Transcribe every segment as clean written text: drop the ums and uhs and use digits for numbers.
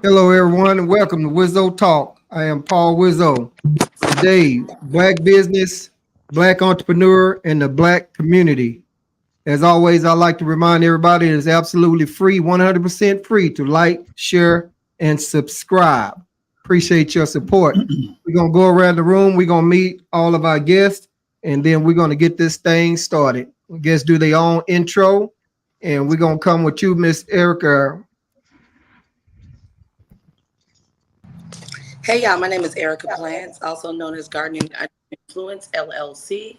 Hello, everyone, and welcome to Wizzo Talk. I am Paul Wizzo. Today, Black business, Black entrepreneur, and the Black community. As always, I like to remind everybody it is absolutely free, 100% free to like, share, and subscribe. Appreciate your support. We're going to go around the room. We're going to meet all of our guests, and then we're going to get this thing started. Guests do their own intro, and we're going to come with you, Miss Erica. Hey y'all, my name is Erica Plants, also known as Gardening Influence LLC.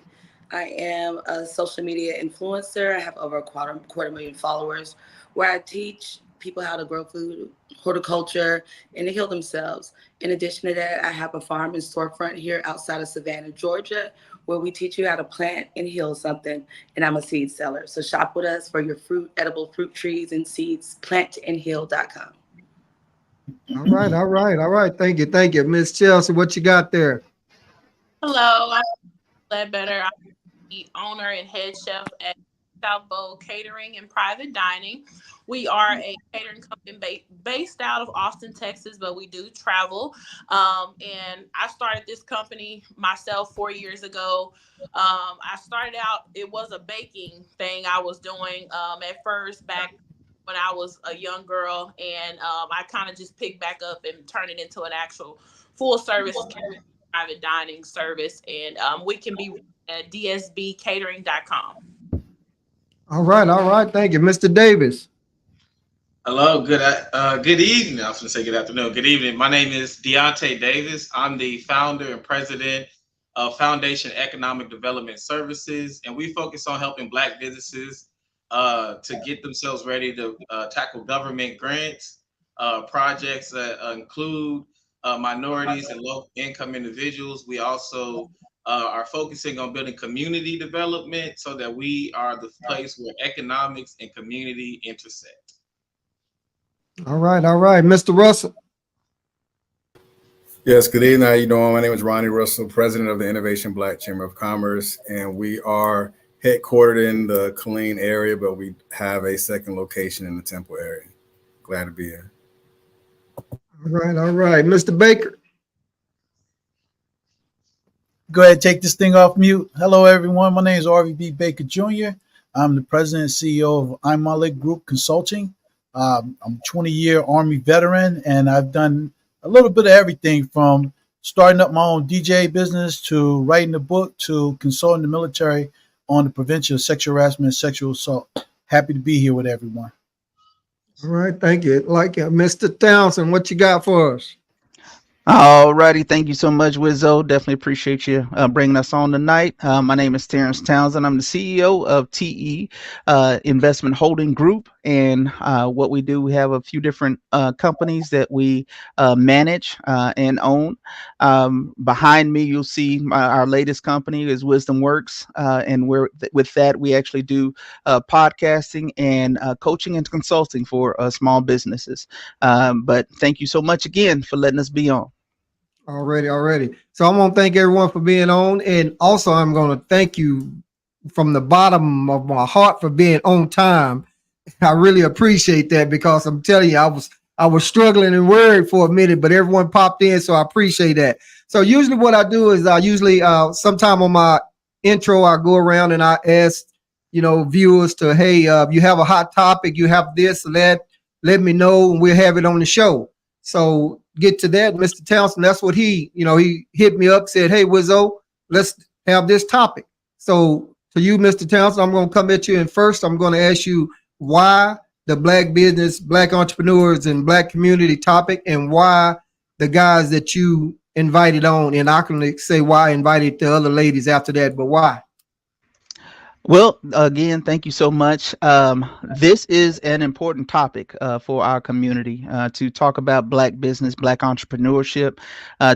I am a social media influencer. I have over a quarter million followers where I teach people how to grow food, horticulture, and to heal themselves. In addition to that, I have a farm and storefront here outside of Savannah, Georgia, where we teach you how to plant and heal something. And I'm a seed seller. So shop with us for your edible fruit trees and seeds, plantandheal.com. All right. Thank you. Miss Chelsea, what you got there? Hello, I'm Ledbetter. I'm the owner and head chef at South Bowl Catering and Private Dining. We are a catering company based out of Austin, Texas, but we do travel. And I started this company myself 4 years ago. I started out, it was a baking thing I was doing at first back when I was a young girl. And I kind of just picked back up and turned it into an actual full service private dining service, and we can be at dsbcatering.com. All right. Thank you, Mr. Davis. Hello, good evening. I was going to say good afternoon. Good evening. My name is Deontay Davis. I'm the founder and president of Foundation Economic Development Services, and we focus on helping Black businesses to get themselves ready to tackle government grants, projects that include minorities and low-income individuals. We also are focusing on building community development so that we are the place where economics and community intersect. All right, Mr. Russell. Yes, good evening. How you doing? My name is Ronnie Russell, president of the Innovation Black Chamber of Commerce, and we are headquartered in the Killeen area, but we have a second location in the Temple area. Glad to be here. All right, Mr. Baker. Go ahead, take this thing off mute. Hello, everyone. My name is RVB Baker Jr. I'm the president and CEO of I'm Malik Group Consulting. I'm a 20-year Army veteran, and I've done a little bit of everything from starting up my own DJ business to writing a book to consulting the military on the prevention of sexual harassment and sexual assault. Happy to be here with everyone. All right, thank you. Mr. Townsend, what you got for us? All righty. Thank you so much, Wizzo. Definitely appreciate you bringing us on tonight. My name is Terrence Townsend. I'm the CEO of TE Investment Holding Group. And what we do, we have a few different companies that we manage and own. Behind me, you'll see our latest company is Wisdom Works. And with that, we actually do podcasting and coaching and consulting for small businesses. But thank you so much again for letting us be on. Already. So I'm going to thank everyone for being on. And also, I'm going to thank you from the bottom of my heart for being on time. I really appreciate that because I'm telling you, I was struggling and worried for a minute, but everyone popped in. So I appreciate that. So usually what I do is sometime on my intro, I go around and I ask, viewers to, hey, you have a hot topic, you have this, let me know and we'll have it on the show. So get to that, Mr. Townsend. That's what he hit me up, said, hey, Wizzo, let's have this topic. So to you, Mr. Townsend, I'm going to come at you. And first, I'm going to ask you why the Black business, Black entrepreneurs, and Black community topic, and why the guys that you invited on. And I can say why I invited the other ladies after that, but why? Well, again, thank you so much. This is an important topic for our community to talk about Black business, Black entrepreneurship,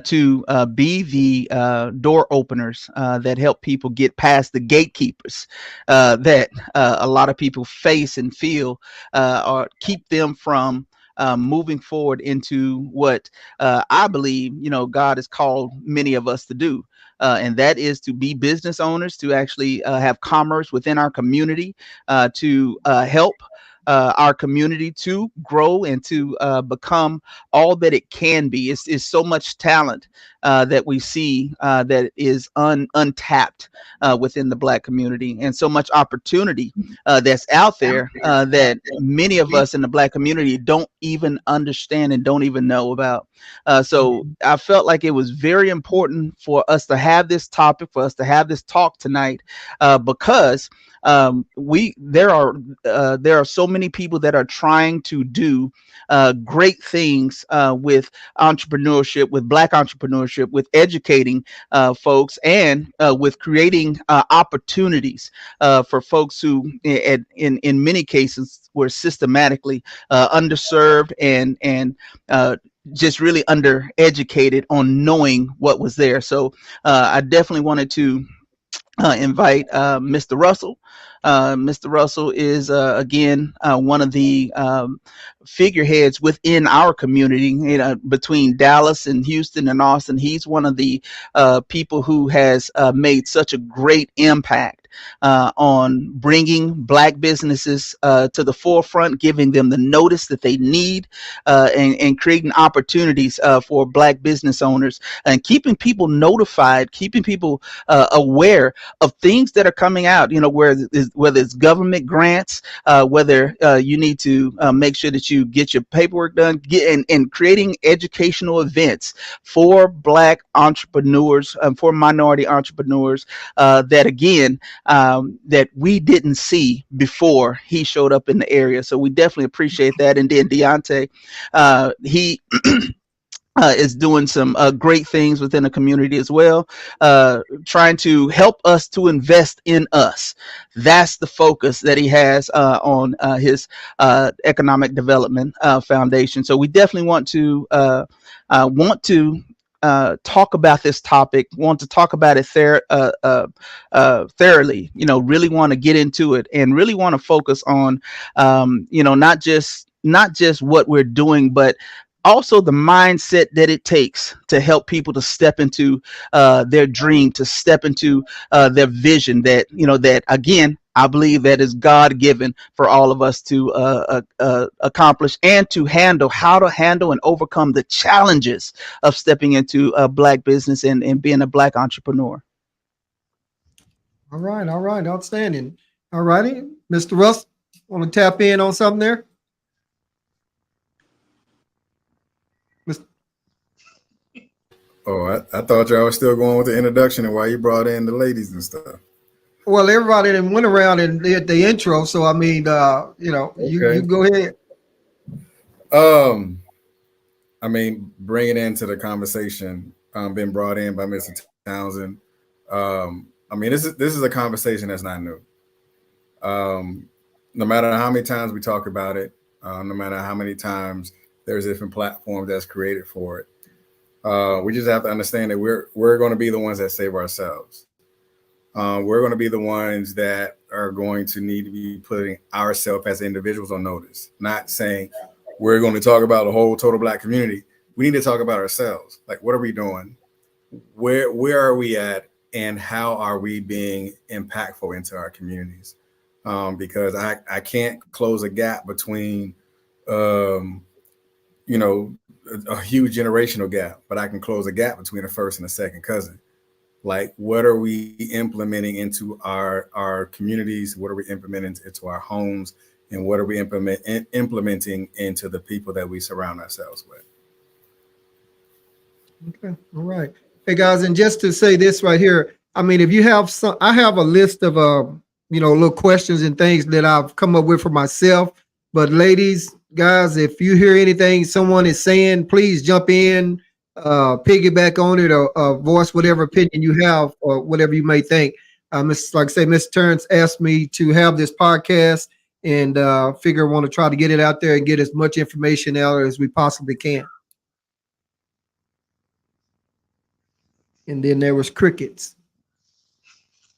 to be the door openers that help people get past the gatekeepers that a lot of people face and feel or keep them from moving forward into what I believe, God has called many of us to do. And that is to be business owners, to actually have commerce within our community, to help our community to grow and to become all that it can be. It's so much talent that we see that is untapped within the Black community, and so much opportunity that's out there that many of us in the Black community don't even understand and don't even know about. So I felt like it was very important for us to have this topic, for us to have this talk tonight, because there are so many people that are trying to do great things with entrepreneurship, with Black entrepreneurship, with educating folks, and with creating opportunities for folks who, in many cases, were systematically underserved and just really undereducated on knowing what was there. So I definitely wanted to invite Mr. Russell. Mr. Russell is again one of the figureheads within our community, between Dallas and Houston and Austin. He's one of the people who has made such a great impact on bringing Black businesses to the forefront, giving them the notice that they need, and creating opportunities for Black business owners, and keeping people notified, keeping people aware of things that are coming out, whether it's government grants, whether you need to make sure that you get your paperwork done, and creating educational events for Black entrepreneurs, for minority entrepreneurs, that again, that we didn't see before he showed up in the area. So we definitely appreciate that. And then Deontay, he is doing some great things within the community as well, trying to help us to invest in us. That's the focus that he has on his economic development foundation. So we definitely want to talk about this topic, want to talk about it thoroughly, really want to get into it, and really want to focus on, not just what we're doing, but also the mindset that it takes to help people to step into their dream, to step into their vision, that again, I believe that is God given for all of us to accomplish, and to how to handle and overcome the challenges of stepping into a Black business and being a Black entrepreneur. All right, outstanding. All righty, Mr. Russ, want to tap in on something there? Oh, I thought y'all was still going with the introduction and why you brought in the ladies and stuff. Well, everybody then went around and did the intro, so I mean, you go ahead. I mean, bringing into the conversation, been brought in by Mr. Townsend. I mean, this is a conversation that's not new. No matter how many times we talk about it, no matter how many times there's different platforms that's created for it, we just have to understand that we're going to be the ones that save ourselves. We're going to be the ones that are going to need to be putting ourselves as individuals on notice, not saying we're going to talk about the whole total Black community. We need to talk about ourselves. Like, what are we doing? Where are we at? And how are we being impactful into our communities? Because I can't close a gap between, a huge generational gap, but I can close a gap between a first and a second cousin. Like, what are we implementing into our communities? What are we implementing into our homes? And what are we implementing into the people that we surround ourselves with? Okay, all right. Hey guys, and just to say this right here, I mean, if you have I have a list of little questions and things that I've come up with for myself. But ladies, guys, if you hear anything someone is saying, please jump in, piggyback on it, or voice whatever opinion you have or whatever you may think. Like I say, Mr. Terrence asked me to have this podcast, and figure want to try to get it out there and get as much information out as we possibly can. And then there was crickets.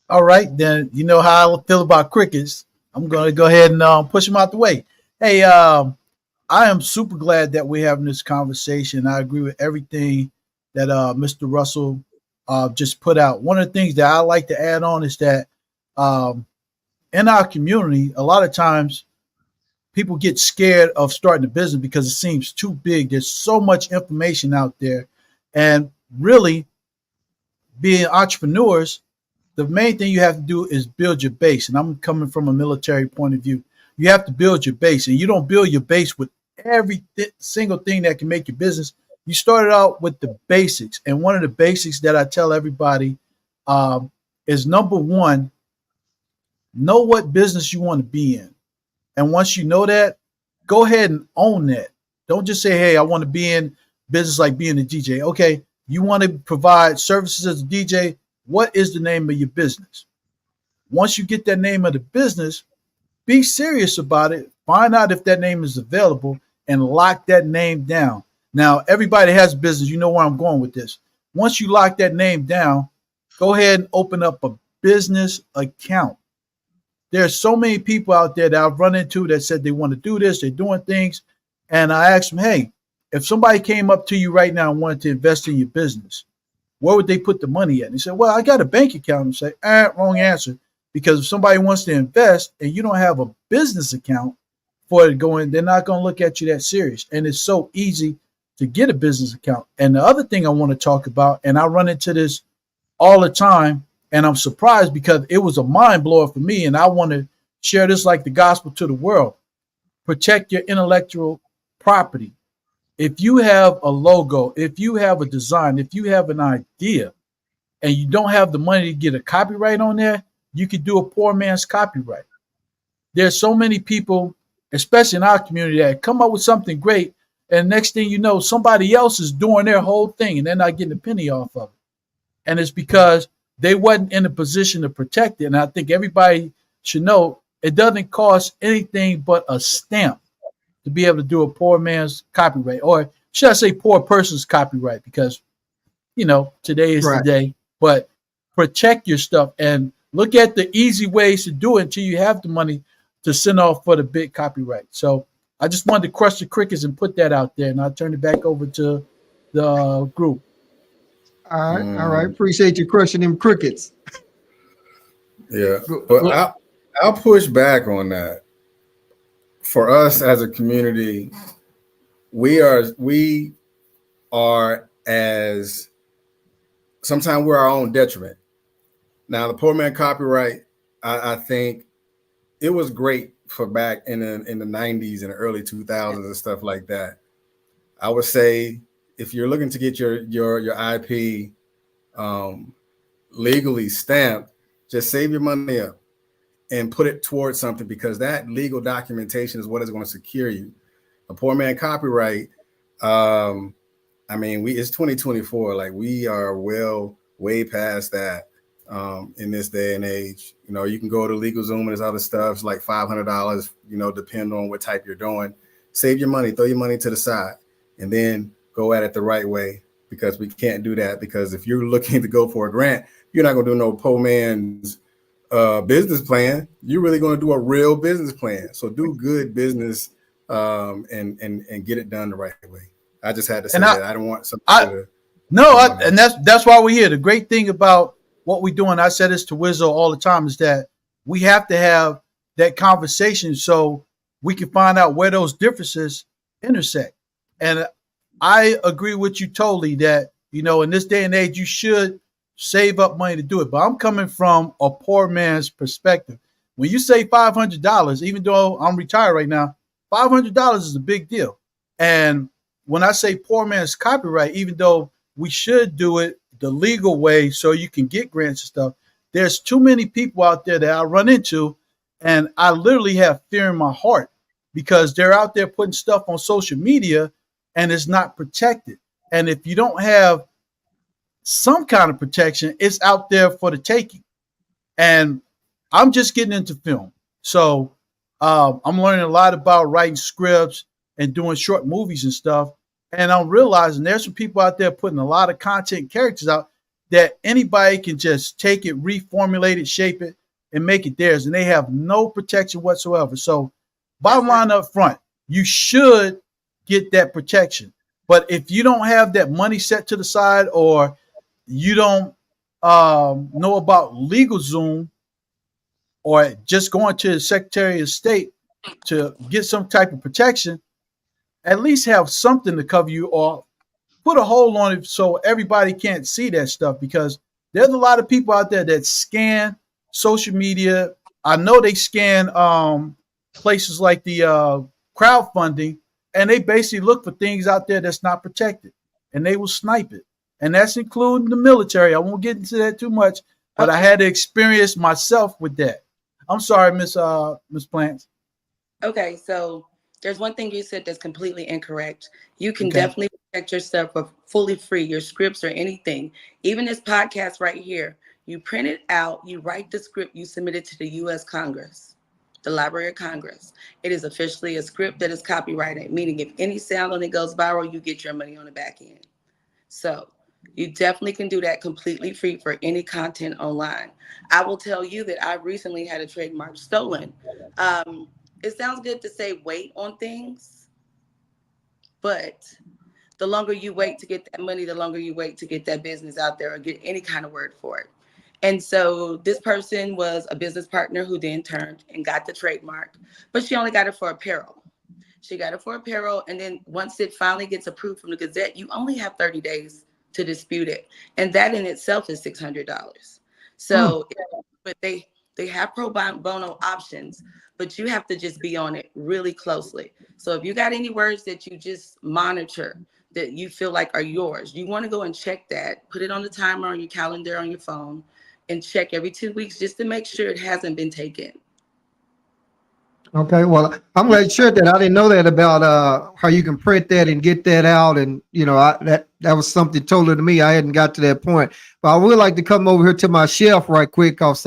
All right, then you know how I feel about crickets. I'm going to go ahead and push them out the way. Hey, I am super glad that we're having this conversation. I agree with everything that Mr. Russell just put out. One of the things that I like to add on is that in our community, a lot of times people get scared of starting a business because it seems too big. There's so much information out there. And really, being entrepreneurs, the main thing you have to do is build your base. And I'm coming from a military point of view. You have to build your base, and you don't build your base with every single thing that can make your business. You started out with the basics. And one of the basics that I tell everybody is number one, know what business you want to be in. And once you know that, go ahead and own that. Don't just say, hey, I want to be in business like being a DJ. Okay, you want to provide services as a DJ. What is the name of your business? Once you get that name of the business, be serious about it. Find out if that name is available and lock that name down. Now, everybody has a business. You know where I'm going with this. Once you lock that name down, go ahead and open up a business account. There's so many people out there that I've run into that said they want to do this, they're doing things. And I asked them, hey, if somebody came up to you right now and wanted to invest in your business, where would they put the money at? And he said, well, I got a bank account. And say, wrong answer. Because if somebody wants to invest and you don't have a business account for it to go in, they're not going to look at you that serious. And it's so easy to get a business account. And the other thing I want to talk about, and I run into this all the time, and I'm surprised because it was a mind blower for me, and I want to share this like the gospel to the world. Protect your intellectual property. If you have a logo, if you have a design, if you have an idea, and you don't have the money to get a copyright on there, you could do a poor man's copyright. There's so many people, especially in our community, that come up with something great, and next thing you know, somebody else is doing their whole thing, and they're not getting a penny off of it. And it's because they wasn't in a position to protect it. And I think everybody should know it doesn't cost anything but a stamp to be able to do a poor man's copyright, or should I say poor person's copyright, because, you know, today is the day. But protect your stuff and look at the easy ways to do it until you have the money to send off for the big copyright. So I just wanted to crush the crickets and put that out there. And I'll turn it back over to the group. All right. Appreciate you crushing them crickets. Yeah, but I'll push back on that. For us as a community, we are as sometimes we're our own detriment. Now, the poor man copyright, I think it was great for back in the 90s and the early 2000s and stuff like that. I would say if you're looking to get your IP legally stamped, just save your money up and put it towards something, because that legal documentation is what is going to secure you. A poor man copyright, I mean, it's 2024. Like, we are way past that in this day and age. You know, you can go to LegalZoom and there's other stuff. It's like $500, you know, depending on what type you're doing. Save your money, throw your money to the side, and then go at it the right way, because we can't do that. Because if you're looking to go for a grant, you're not going to do no poor man's business plan. You're really going to do a real business plan. So do good business and get it done the right way. I just had to say that. I don't want something and that's why we're here. The great thing about what we're doing, I said this to Wizzo all the time, is that we have to have that conversation so we can find out where those differences intersect. And I agree with you totally that, you know, in this day and age, you should save up money to do it. But I'm coming from a poor man's perspective. When you say $500, even though I'm retired right now, $500 is a big deal. And when I say poor man's copyright, even though we should do it the legal way so you can get grants and stuff, there's too many people out there that I run into, and I literally have fear in my heart because they're out there putting stuff on social media and it's not protected. And if you don't have some kind of protection, it's out there for the taking. And I'm just getting into film. So I'm learning a lot about writing scripts and doing short movies and stuff. And I'm realizing there's some people out there putting a lot of content characters out that anybody can just take it, reformulate it, shape it, and make it theirs. And they have no protection whatsoever. So bottom line up front, you should get that protection. But if you don't have that money set to the side, or you don't know about LegalZoom, or just going to the Secretary of State, to get some type of protection, at least have something to cover you, or put a hold on it so everybody can't see that stuff, because there's a lot of people out there that scan social media. I know they scan places like the crowdfunding, and they basically look for things out there that's not protected, and they will snipe it. And that's including the military. I won't get into that too much, but I had to experience myself with that. I'm sorry, Miss Plants. Okay, so there's one thing you said that's completely incorrect. You can Okay. definitely protect yourself for fully free, your scripts or anything. Even this podcast right here, you print it out, you write the script, you submit it to the US Congress, the Library of Congress. It is officially a script that is copyrighted, meaning if any sound on it goes viral, you get your money on the back end. So you definitely can do that completely free for any content online. I will tell you that I recently had a trademark stolen. It sounds good to say wait on things, but the longer you wait to get that money, the longer you wait to get that business out there or get any kind of word for it. And so this person was a business partner who then turned and got the trademark, but she only got it for apparel. She got it for apparel. And then once it finally gets approved from the Gazette, you only have 30 days to dispute it. And that in itself is $600. So, but they have pro bono options, but you have to just be on it really closely. So if you got any words that you just monitor that you feel like are yours, you want to go and check that, put it on the timer on your calendar on your phone and check every 2 weeks just to make sure it hasn't been taken. Okay, well, I'm glad you shared that. I didn't know that about how you can print that and get that out, and that was something totally to me. I hadn't got to that point, but I would like to come over here to my chef right quick, cause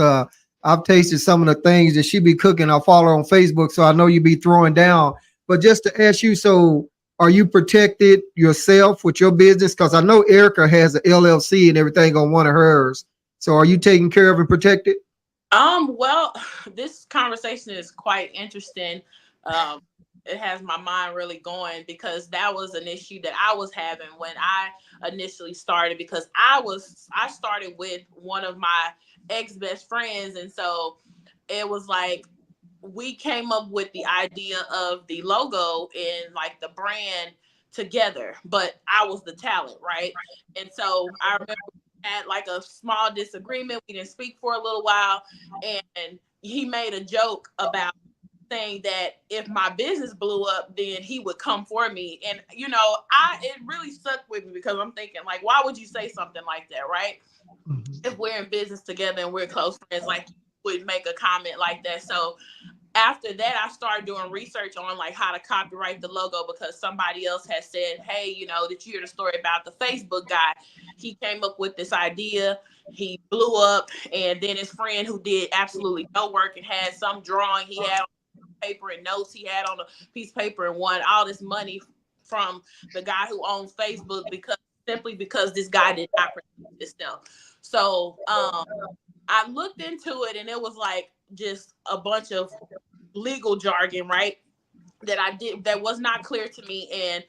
I've tasted some of the things that she be cooking. I follow her on Facebook, so I know you be throwing down. But just to ask you, so are you protected yourself with your business? Cause I know Erica has an LLC and everything on one of hers. So are you taken care of and protected? Well, this conversation is quite interesting. Um, it has my mind really going because that was an issue that I was having when I initially started, because I started with one of my ex best friends, and so it was like we came up with the idea of the logo and like the brand together, but I was the talent, right? And so I remember we had like a small disagreement. We didn't speak for a little while, and he made a joke about saying that if my business blew up, then he would come for me. And it really stuck with me because I'm thinking, like, why would you say something like that, right? If we're in business together and we're close friends, like, you would make a comment like that. So after that, I started doing research on like how to copyright the logo, because somebody else had said, hey, did you hear the story about the Facebook guy? He came up with this idea, he blew up, and then his friend who did absolutely no work and had some drawing he had on paper and notes he had on a piece of paper and won all this money from the guy who owns Facebook because this guy did not protect himself. So I looked into it, and it was like just a bunch of legal jargon, right? That was not clear to me. And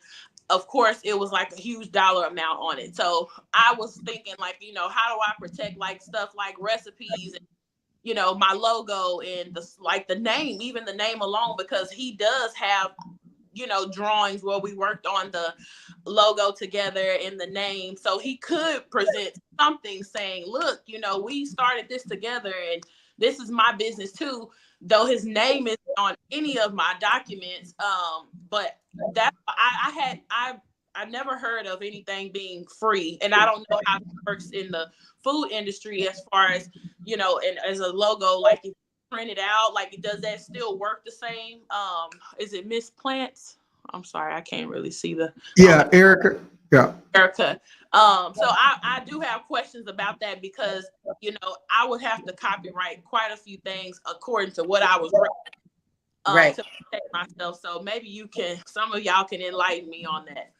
of course, it was like a huge dollar amount on it. So I was thinking, like, how do I protect like stuff like recipes and my logo and the name, even the name alone, because he does have drawings where we worked on the logo together and the name. So he could present something saying, look, we started this together and this is my business too, though his name is on any of my documents. But that I never heard of anything being free. And I don't know how it works in the food industry as far as, and as a logo, like if print it out, like does that still work the same? Is it Miss Plants? I'm sorry, I can't really see the Yeah, Erica. Yeah. Erica. So I do have questions about that because I would have to copyright quite a few things according to what I was reading, Right. to protect myself. So maybe some of y'all can enlighten me on that.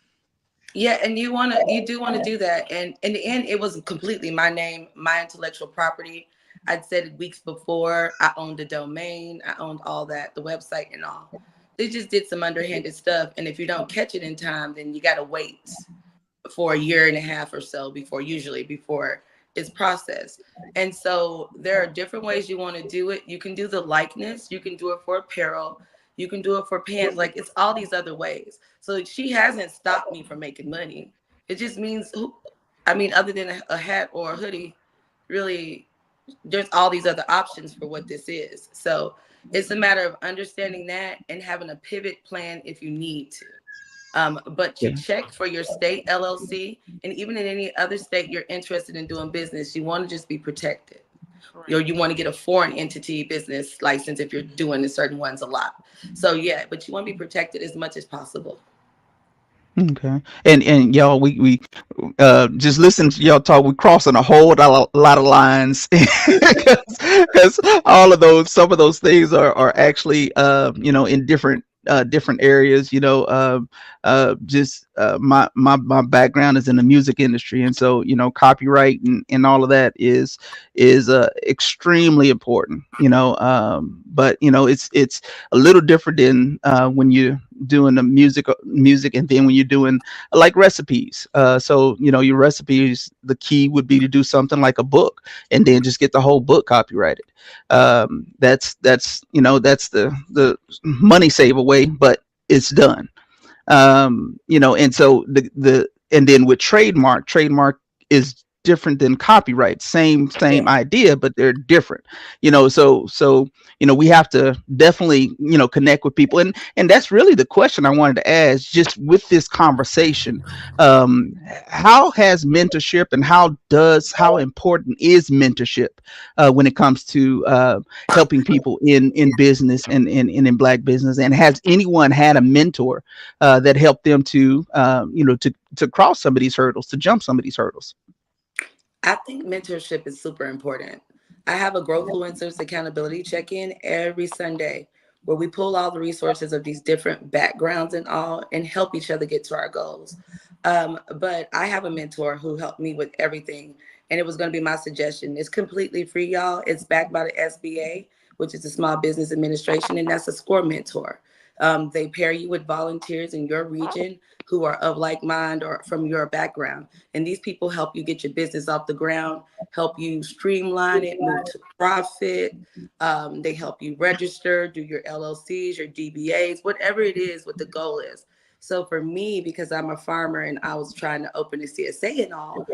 Yeah, and you do want to do that. And in the end, it was completely my name, my intellectual property. I'd said it weeks before. I owned the domain, I owned all that, the website and all. They just did some underhanded stuff. And if you don't catch it in time, then you gotta wait for a year and a half or so before it's processed. And so there are different ways you want to do it. You can do the likeness, you can do it for apparel. You can do it for pants. Like it's all these other ways. So she hasn't stopped me from making money. It just means, I mean, other than a hat or a hoodie, really, there's all these other options for what this is. So it's a matter of understanding that and having a pivot plan if you need to. But you Yeah. check for your state LLC, and even in any other state you're interested in doing business, you want to just be protected. Or Correct. you want to get a foreign entity business license if you're doing the certain ones a lot. So yeah, but you want to be protected as much as possible. Okay. And y'all, we just listen to y'all talk. We crossing a whole lot of lines because all of those, some of those things are actually in different areas. Just my background is in the music industry, and so copyright and all of that is extremely important. But it's a little different than when you're doing the music, and then when you're doing like recipes. So your recipes, the key would be to do something like a book, and then just get the whole book copyrighted. That's the money saver way, but it's done. And so and then with trademark is different than copyright. Same Yeah. idea, but they're different. So we have to definitely connect with people, and that's really the question I wanted to ask, just with this conversation. um how has mentorship, and how important is mentorship when it comes to helping people in business, and in Black business, and has anyone had a mentor that help them to to cross some of these hurdles, to jump some of these hurdles? I think mentorship is super important. I have a Growthfluencers accountability check-in every Sunday where we pull all the resources of these different backgrounds and all and help each other get to our goals. But I have a mentor who helped me with everything, and it was going to be my suggestion. It's completely free, y'all. It's backed by the SBA, which is the Small Business Administration, and that's a SCORE mentor. They pair you with volunteers in your region who are of like mind or from your background. And these people help you get your business off the ground, help you streamline it, move to profit. They help you register, do your LLCs, your DBAs, whatever it is, what the goal is. So for me, because I'm a farmer and I was trying to open a CSA and all,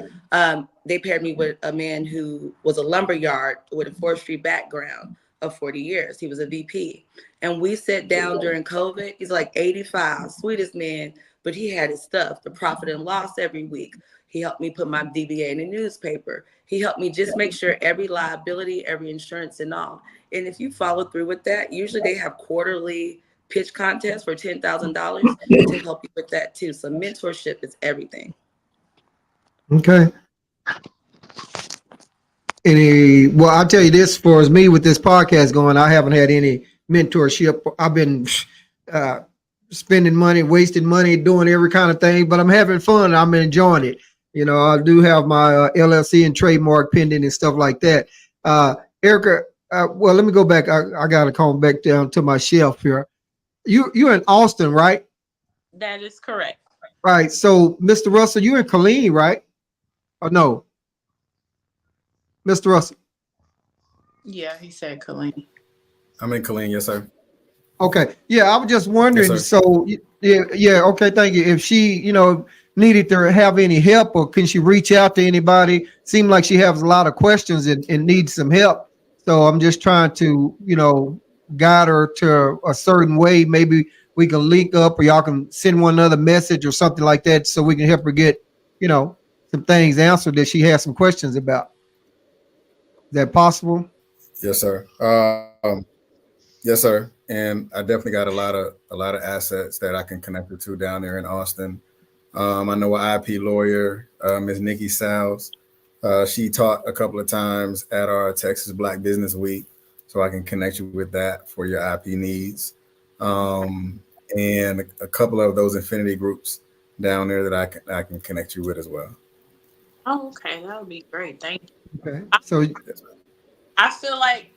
they paired me with a man who was a lumber yard with a forestry background of 40 years. He was a VP. And we sat down during COVID. He's like 85, sweetest man, but he had his stuff, the profit and loss every week. He helped me put my DBA in the newspaper. He helped me just make sure every liability, every insurance and all. And if you follow through with that, usually they have quarterly pitch contests for $10,000 to help you with that too. So mentorship is everything. Okay. Well, I'll tell you this, for as me with this podcast going, I haven't had any mentorship. I've been uh, spending money, wasting money, doing every kind of thing, but I'm having fun. I'm enjoying it. I do have my LLC and trademark pending and stuff like that. Erica, well, let me go back. I got to come back down to my shelf here. You're in Austin, right? That is correct. Right. So, Mr. Russell, you're in Killeen, right? Or no, Mr. Russell? Yeah, he said Colleen. I'm in Killeen, yes, sir. Okay. Yeah, I was just Yes, wondering. sir. So, yeah, yeah. Okay, thank you. If she, needed to have any help, or can she reach out to anybody? Seemed like she has a lot of questions and needs some help. So I'm just trying to, guide her to a certain way. Maybe we can link up, or y'all can send one another message or something like that, so we can help her get, you know, some things answered that she has some questions about. Is that possible? Yes, sir. Yes, sir. And I definitely got a lot of assets that I can connect her to down there in Austin. I know an IP lawyer, Ms. Nikki Salves. She taught a couple of times at our Texas Black Business Week, so I can connect you with that for your IP needs. And a couple of those affinity groups down there that I can connect you with as well. Oh, okay, that would be great. Thank you. Okay. I, So, Yes, ma'am. I feel like,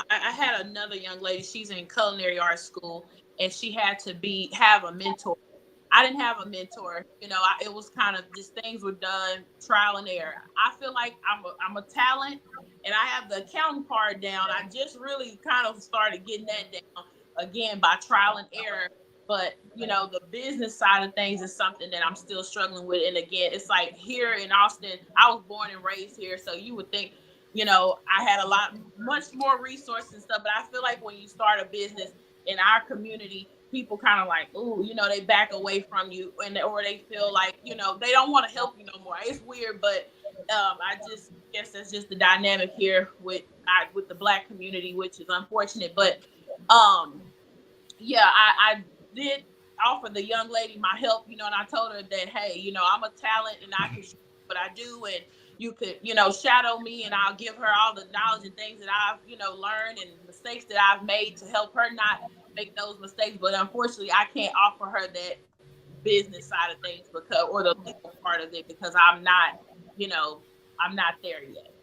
I had another young lady, she's in culinary arts school, and she had to have a mentor. I didn't have a mentor. It was kind of just things were done trial and error. I feel like I'm a talent, and I have the accounting part down. I just really kind of started getting that down. again, by trial and error. But the business side of things is something that I'm still struggling with. And again, it's like here in Austin, I was born and raised here, so you would think, I had much more resources and stuff. But I feel like when you start a business in our community, people kind of like, ooh, they back away from you, or they feel like, they don't want to help you no more. It's weird, but I just guess that's just the dynamic here with the Black community, which is unfortunate. But yeah, I did offer the young lady my help, and I told her that, hey, I'm a talent and I can show what I do, and you could, shadow me, and I'll give her all the knowledge and things that I've, learned, and mistakes that I've made to help her not make those mistakes. But unfortunately, I can't offer her that business side of things or the legal part of it, because I'm not, I'm not there yet.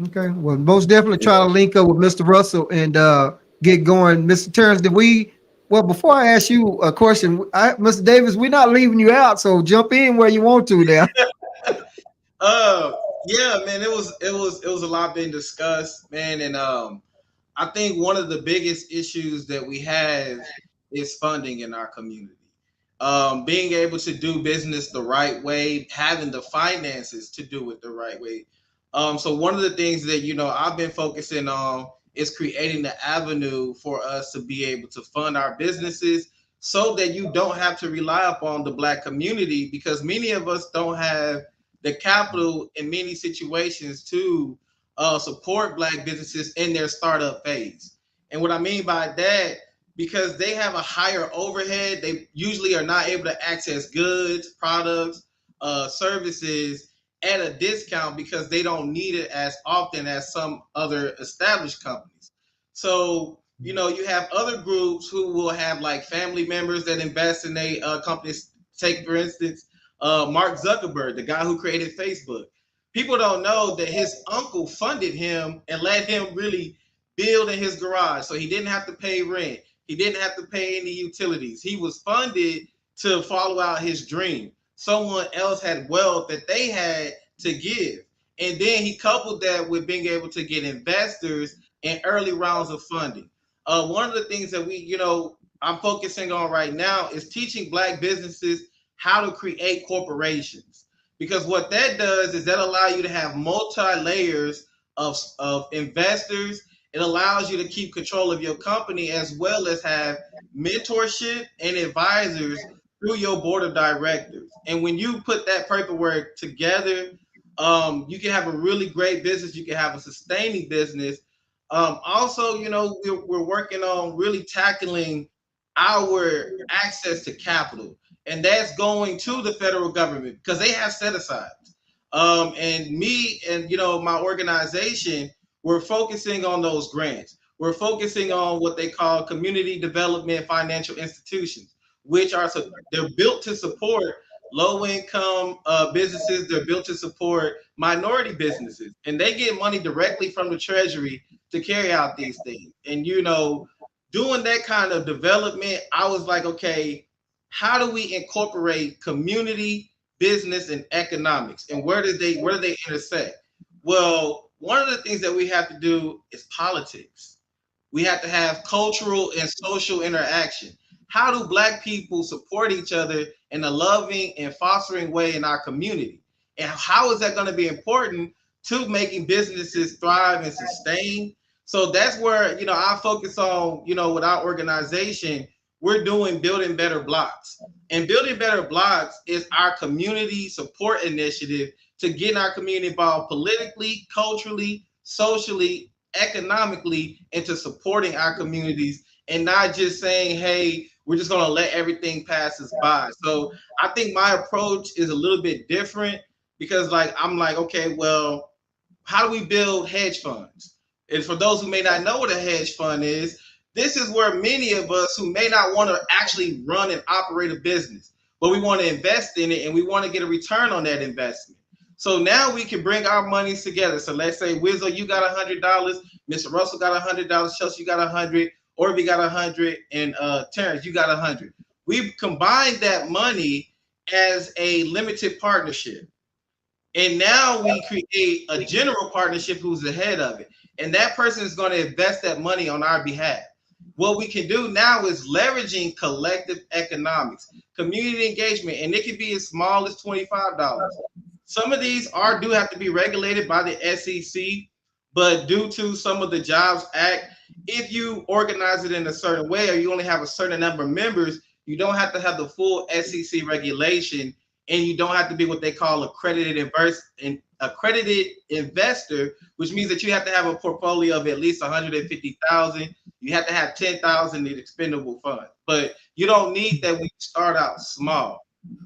Okay. Well, most definitely try to link up with Mr. Russell and get going. Mr. Terrence, well, before I ask you a question, Mr. Davis, we're not leaving you out, so jump in where you want to now. Yeah, man, it was a lot being discussed, man, and I think one of the biggest issues that we have is funding in our community. Being able to do business the right way, having the finances to do it the right way. So one of the things that I've been focusing on is creating the avenue for us to be able to fund our businesses so that you don't have to rely upon the Black community, because many of us don't have the capital in many situations to support Black businesses in their startup phase. And what I mean by that, because they have a higher overhead, they usually are not able to access goods, products, services at a discount because they don't need it as often as some other established companies. So, you have other groups who will have like family members that invest in a companies. Take, for instance, Mark Zuckerberg, the guy who created Facebook. People don't know that his uncle funded him and let him really build in his garage. So he didn't have to pay rent. He didn't have to pay any utilities. He was funded to follow out his dream. Someone else had wealth that they had to give. And then he coupled that with being able to get investors in early rounds of funding. One of the things that I'm focusing on right now is teaching Black businesses how to create corporations. Because what that does is that allow you to have multi-layers of investors. It allows you to keep control of your company as well as have mentorship and advisors through your board of directors. And when you put that paperwork together, you can have a really great business. You can have a sustaining business. Also, we're working on really tackling our access to capital, and that's going to the federal government because they have set asides. And me and my organization, we're focusing on those grants. We're focusing on what they call community development financial institutions, which they're built to support low income businesses. They're built to support minority businesses, and they get money directly from the Treasury to carry out these things. And doing that kind of development, I was like, okay, how do we incorporate community, business, and economics, and where do they intersect? Well, one of the things that we have to do is politics. We have to have cultural and social interaction. How do Black people support each other in a loving and fostering way in our community? And how is that going to be important to making businesses thrive and sustain? So that's where, I focus on, with our organization, we're doing Building Better Blocks. And Building Better Blocks is our community support initiative to get our community involved politically, culturally, socially, economically, into supporting our communities and not just saying, hey, we're just going to let everything pass us by. So I think my approach is a little bit different because I'm like, okay, well, how do we build hedge funds? And for those who may not know what a hedge fund is, this is where many of us who may not want to actually run and operate a business, but we want to invest in it and we want to get a return on that investment. So now we can bring our monies together. So let's say Wizzo, you got $100, Mr. Russell got $100, Chelsea, you got 100, Orby got 100, and Terrence, you got 100. We've combined that money as a limited partnership. And now we create a general partnership who's the head of it. And that person is going to invest that money on our behalf. what we can do now is leveraging collective economics, community engagement, and it can be as small as $25. Some of these do have to be regulated by the SEC, but due to some of the Jobs Act, if you organize it in a certain way or you only have a certain number of members, you don't have to have the full SEC regulation, and you don't have to be what they call accredited investor, which means that you have to have a portfolio of at least 150,000. You have to have 10,000 in expendable funds, but you don't need that when you start out small.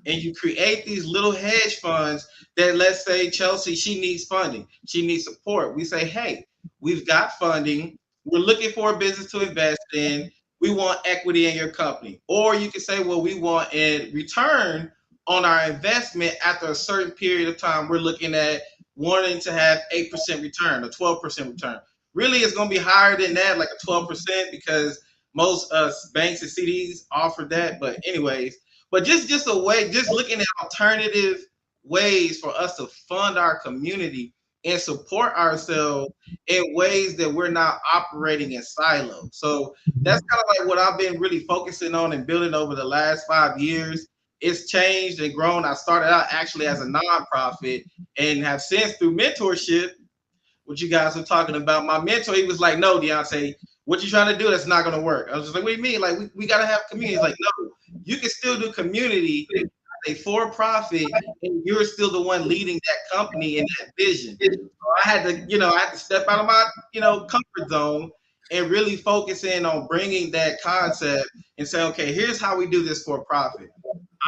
And you create these little hedge funds that, let's say Chelsea, she needs funding, she needs support. We say, hey, we've got funding. We're looking for a business to invest in. We want equity in your company. Or you can say, well, we want a return on our investment after a certain period of time. We're looking at wanting to have 8% return or 12% return. Really, it's going to be higher than that, like a 12%, because most banks and CDs offer that. But anyways, but just a way, just looking at alternative ways for us to fund our community and support ourselves in ways that we're not operating in silos. So that's kind of like what I've been really focusing on and building over the last 5 years. It's changed and grown. I started out actually as a nonprofit and have since, through mentorship, what you guys were talking about. My mentor, he was like, no, Deontay, what you trying to do, that's not going to work. I was just like, what do you mean? Like, we got to have community. He's like, no, you can still do community, a for-profit, and you're still the one leading that company and that vision. So I had to step out of my, comfort zone and really focus in on bringing that concept and say, okay, here's how we do this for profit.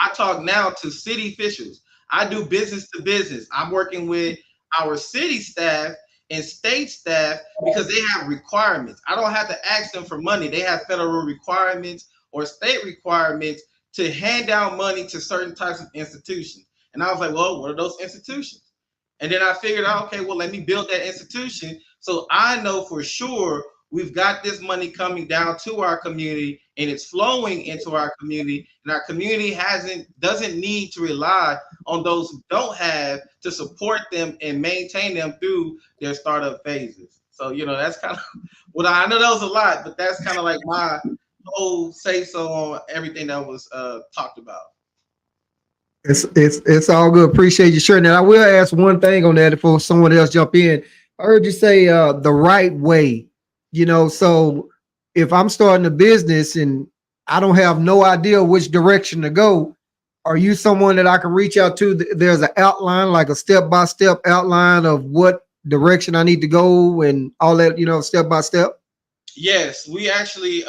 I talk now to city officials. I do business to business. I'm working with our city staff and state staff because they have requirements. I don't have to ask them for money. They have federal requirements or state requirements to hand down money to certain types of institutions. And I was like, well, what are those institutions? And then I figured out, okay, well, let me build that institution so I know for sure we've got this money coming down to our community and it's flowing into our community, and our community doesn't need to rely on those who don't have to support them and maintain them through their startup phases. So, that's kind of what I know. That was a lot, but that's kind of like my whole say so on everything that was talked about. It's all good. Appreciate you sharing that. I will ask one thing on that before someone else jump in. I heard you say the right way. So if I'm starting a business and I don't have no idea which direction to go, are you someone that I can reach out to? There's an outline, like a step-by-step outline of what direction I need to go and all that, step by step? Yes, we actually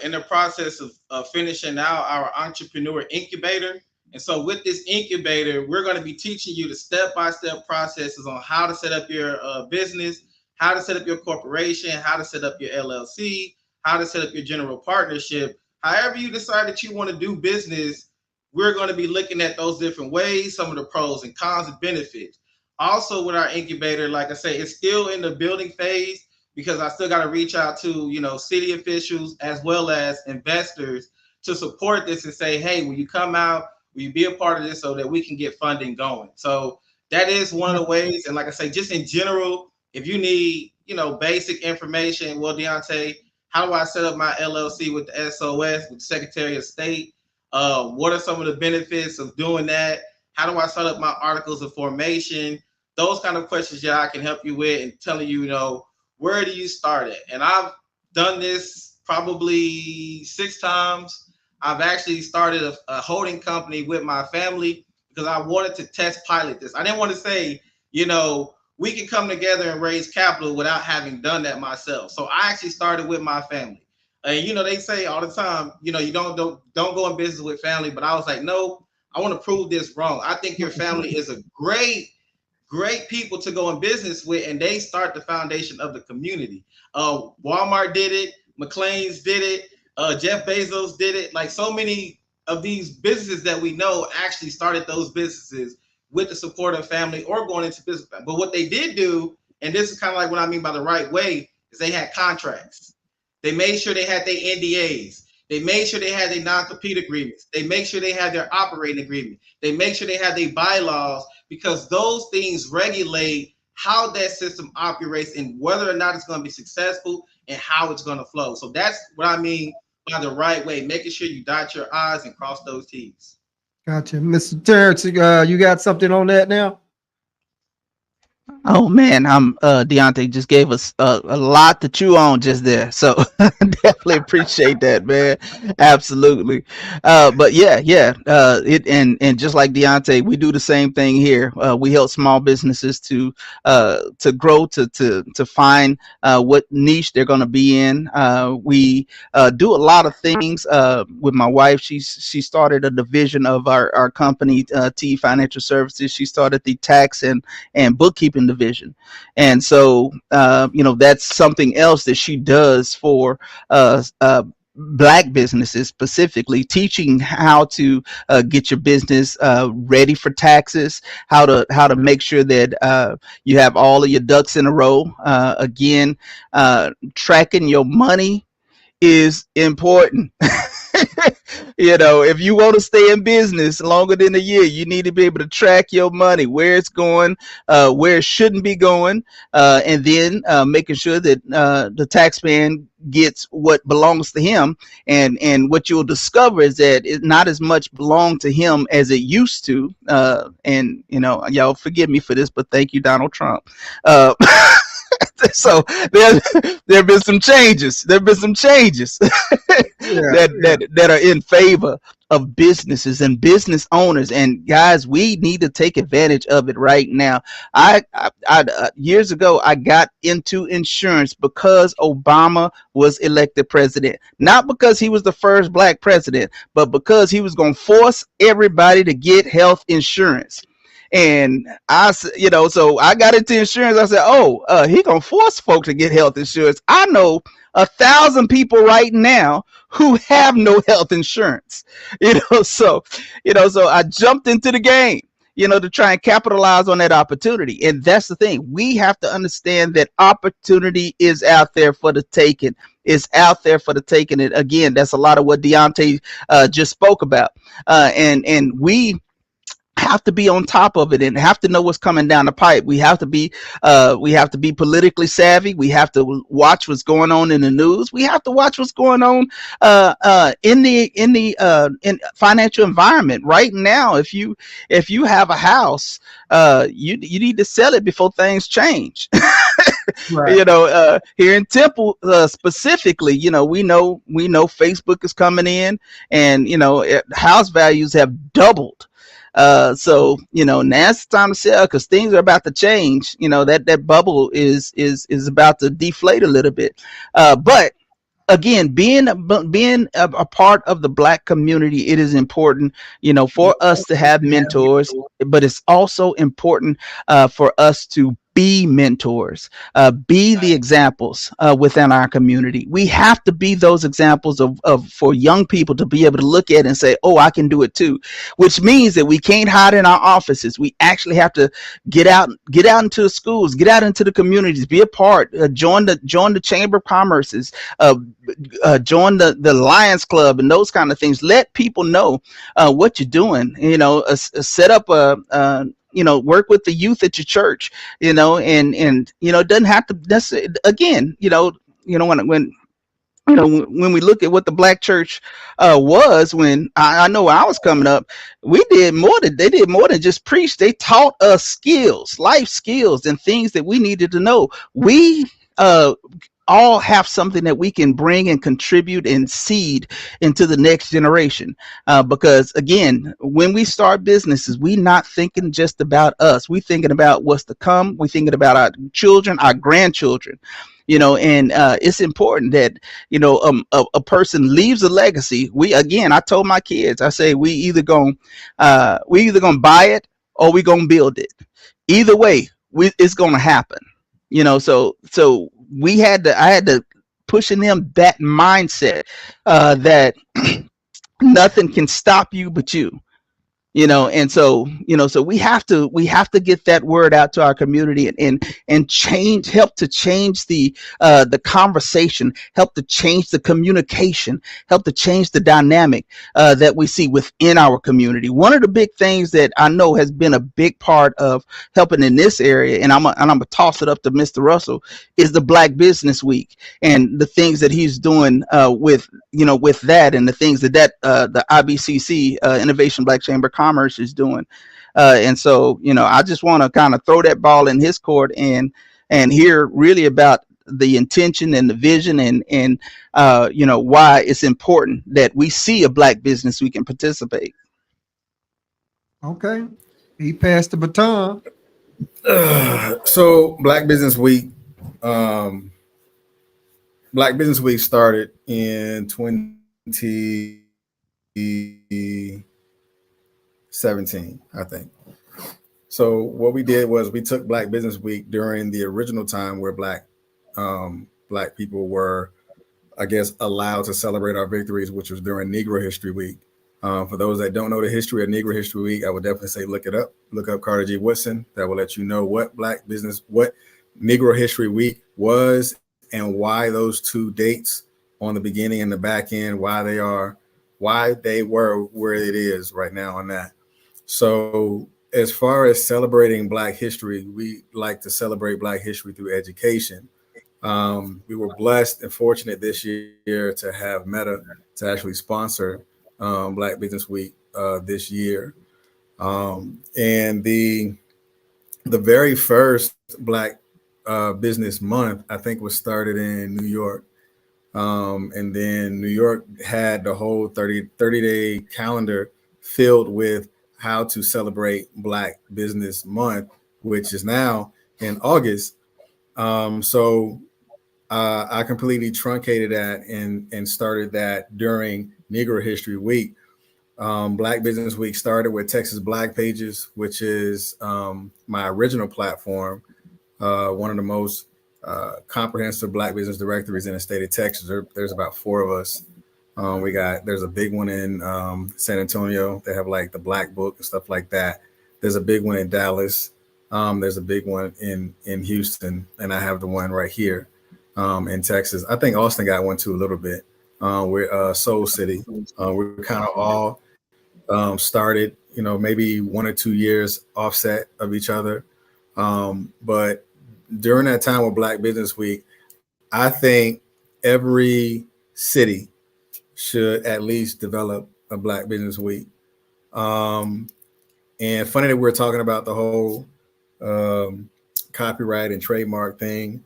in the process of finishing out our entrepreneur incubator. And so with this incubator, we're going to be teaching you the step-by-step processes on how to set up your business, how to set up your corporation, how to set up your LLC, how to set up your general partnership. However you decide that you want to do business, we're going to be looking at those different ways, some of the pros and cons and benefits. Also with our incubator, like I say, it's still in the building phase because I still got to reach out to, city officials as well as investors to support this and say, hey, will you come out? Will you be a part of this so that we can get funding going? So that is one of the ways. And like I say, just in general, if you need, basic information, well, Deontay, how do I set up my LLC with the SOS, with the Secretary of State? What are some of the benefits of doing that? How do I set up my articles of formation? Those kind of questions, I can help you with and telling you, where do you start at? And I've done this probably 6 times. I've actually started a holding company with my family because I wanted to test pilot this. I didn't want to say, we can come together and raise capital without having done that myself. So I actually started with my family. And they say all the time, you don't go in business with family. But I was like, no, I want to prove this wrong. I think your family is a great people to go in business with, and they start the foundation of the community. Walmart did it, McLean's did it, Jeff Bezos did it. Like so many of these businesses that we know actually started those businesses with the support of family or going into business. But what they did do, and this is kind of like what I mean by the right way, is they had contracts. They made sure they had their NDAs. They made sure they had their non-compete agreements. They make sure they had their operating agreement. They make sure they had their bylaws, because those things regulate how that system operates and whether or not it's going to be successful and how it's going to flow. So that's what I mean by the right way, making sure you dot your I's and cross those T's. Gotcha. Mr. Terrence, you got something on that now? Oh man, I'm Deontay just gave us a lot to chew on just there. So definitely appreciate that, man. Absolutely. But yeah, it and just like Deontay, we do the same thing here. We help small businesses to grow, to find what niche they're going to be in. We do a lot of things with my wife. She started a division of our company, T Financial Services. She started the tax and bookkeeping division. And so, that's something else that she does for black businesses, specifically teaching how to get your business ready for taxes, how to make sure that you have all of your ducks in a row. Again, tracking your money is important. If you want to stay in business longer than a year, you need to be able to track your money, where it's going, where it shouldn't be going, and then making sure that the taxpayer gets what belongs to him. And what you'll discover is that it not as much belong to him as it used to. And y'all forgive me for this, but thank you, Donald Trump. So there have been some changes. That are in favor of businesses and business owners. And guys, we need to take advantage of it right now. I years ago, I got into insurance because Obama was elected president, not because he was the first black president, but because he was going to force everybody to get health insurance. And so I got into insurance. I said, he gonna force folks to get health insurance. I know 1,000 people right now who have no health insurance. So I jumped into the game, to try and capitalize on that opportunity. And that's the thing. We have to understand that opportunity is out there for the taking. It's out there for the taking. And again, that's a lot of what Deontay just spoke about. And we have to be on top of it and have to know what's coming down the pipe. We have to be politically savvy. We have to watch what's going on in the news. We have to watch what's going on in the financial environment right now. If you have a house, you need to sell it before things change. Right. Here in Temple specifically, we know Facebook is coming in, and house values have doubled. So now it's time to sell because things are about to change. That bubble is about to deflate a little bit. But again, being a part of the black community, it is important, for us to have mentors, but it's also important for us to be mentors, be the examples within our community. We have to be those examples of for young people to be able to look at and say, oh, I can do it too, which means that we can't hide in our offices. We actually have to get out into the schools, get out into the communities, be a part, join the Chamber of Commerce's, join the Lions Club and those kind of things. Let people know what you're doing. Set up work with the youth at your church. And it doesn't have to necessarily. Again, when we look at what the black church was when I know I was coming up, they did more than just preach. They taught us skills, life skills, and things that we needed to know. We all have something that we can bring and contribute and seed into the next generation. Because again, when we start businesses, we not thinking just about us. We thinking about what's to come. We thinking about our children, our grandchildren. And it's important that a person leaves a legacy. I told my kids, I say we either gonna buy it or we gonna build it. Either way, it's gonna happen. So I had to push in them that mindset that nothing can stop you but you. And so we have to get that word out to our community, and help to change the conversation, help to change the communication, help to change the dynamic that we see within our community. One of the big things that I know has been a big part of helping in this area, and I'm gonna toss it up to Mr. Russell, is the Black Business Week and the things that he's doing with that, and the things that the IBCC, Innovation Black Chamber of Commerce, is doing. And so, I just want to kind of throw that ball in his court, and hear really about the intention and the vision, and why it's important that we see a Black Business Week and participate. Okay. He passed the baton. So Black Business Week started in 2017, I think. So what we did was we took Black Business Week during the original time where Black people were, I guess, allowed to celebrate our victories, which was during Negro History Week. For those that don't know the history of Negro History Week, I would definitely say look it up. Look up Carter G. Woodson. That will let you know what Negro History Week was, and why those two dates on the beginning and the back end, why they were where it is right now on that. So as far as celebrating Black history, we like to celebrate Black history through education. We were blessed and fortunate this year to have Meta to actually sponsor Black Business Week this year. And the very first Black Business Month, I think, was started in New York. And then New York had the whole 30-day calendar filled with how to celebrate Black Business Month, which is now in August. So I completely truncated that and started that during Negro History Week. Black Business Week started with Texas Black Pages, which is my original platform, one of the most comprehensive Black business directories in the state of Texas. There's about 4 of us. There's a big one in San Antonio. They have like the Black Book and stuff like that. There's a big one in Dallas. There's a big one in Houston, and I have the one right here in Texas. I think Austin got one too a little bit. We're Soul City. We're kind of all started, maybe 1 or 2 years offset of each other. But during that time with Black Business Week, I think every city should at least develop a Black Business Week. And funny that we're talking about the whole copyright and trademark thing,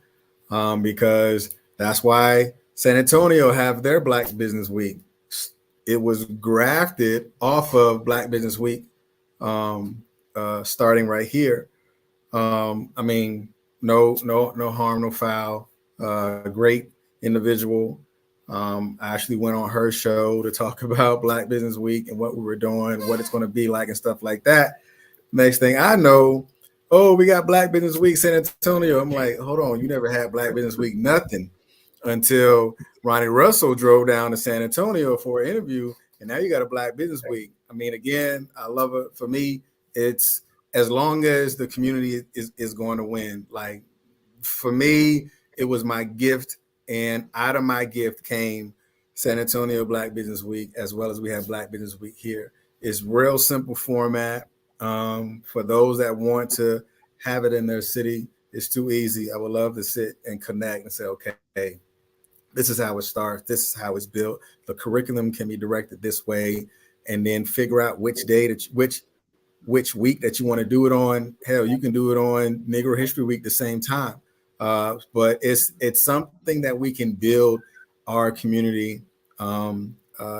because that's why San Antonio have their Black Business Week. It was grafted off of Black Business Week, starting right here. I mean, no harm, no foul. Great individual. I actually went on her show to talk about Black Business Week and what we were doing, what it's going to be like, and stuff like that. Next thing I know, we got Black Business Week San Antonio. I'm like, hold on, you never had Black Business Week nothing until Ronnie Russell drove down to San Antonio for an interview, and now you got a Black Business Week. I mean, again, I love it. For me, it's as long as the community is going to win. Like, for me, it was my gift, and out of my gift came San Antonio Black Business Week, as well as we have Black Business Week here. It's real simple format. For those that want to have it in their city, it's too easy. I would love to sit and connect and say, okay, this is how it starts. This is how it's built. The curriculum can be directed this way, and then figure out which day which week that you want to do it on. Hell, you can do it on Negro History Week the same time. But it's something that we can build our community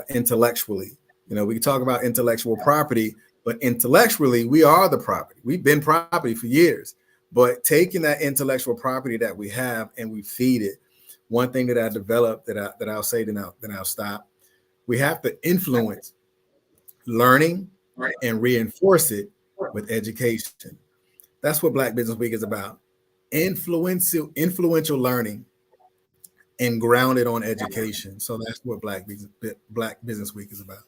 intellectually. We can talk about intellectual property, but intellectually, we are the property. We've been property for years. But taking that intellectual property that we have and we feed it. One thing that I developed that I'll say, then I'll stop. We have to influence learning and reinforce it with education. That's what Black Business Week is about. Influential learning and grounded on education. So that's what Black Business Week is about.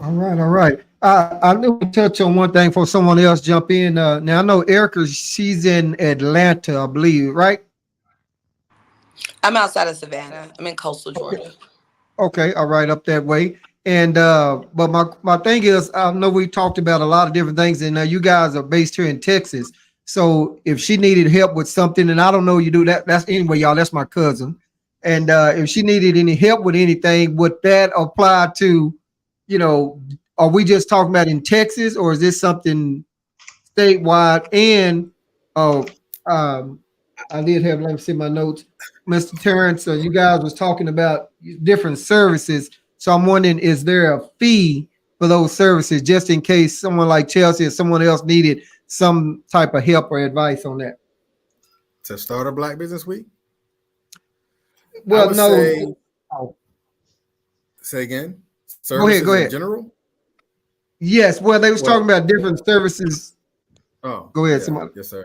All right, all right. I knew we touch on one thing before someone else jump in. Now I know Erica, she's in Atlanta, I believe, right? I'm outside of Savannah. I'm in coastal Okay. Georgia. Okay, all right, up that way. And but my thing is, I know we talked about a lot of different things, and you guys are based here in Texas. So if she needed help with something, and I don't know you do that, that's anyway, y'all. That's my cousin. And if she needed any help with anything, would that apply to, you know, are we just talking about in Texas, or is this something statewide? And oh, I did have, let me see my notes. Mr. Terrence, you guys was talking about different services. So I'm wondering, is there a fee for those services just in case someone like Chelsea or someone else needed some type of help or advice on that? To start a Black Business Week, I Well, would no. say, Oh, say again, go ahead, go services in ahead. general. Yes, well, they was talking Well, about different services. oh, Go ahead, yeah, somebody. yes, sir.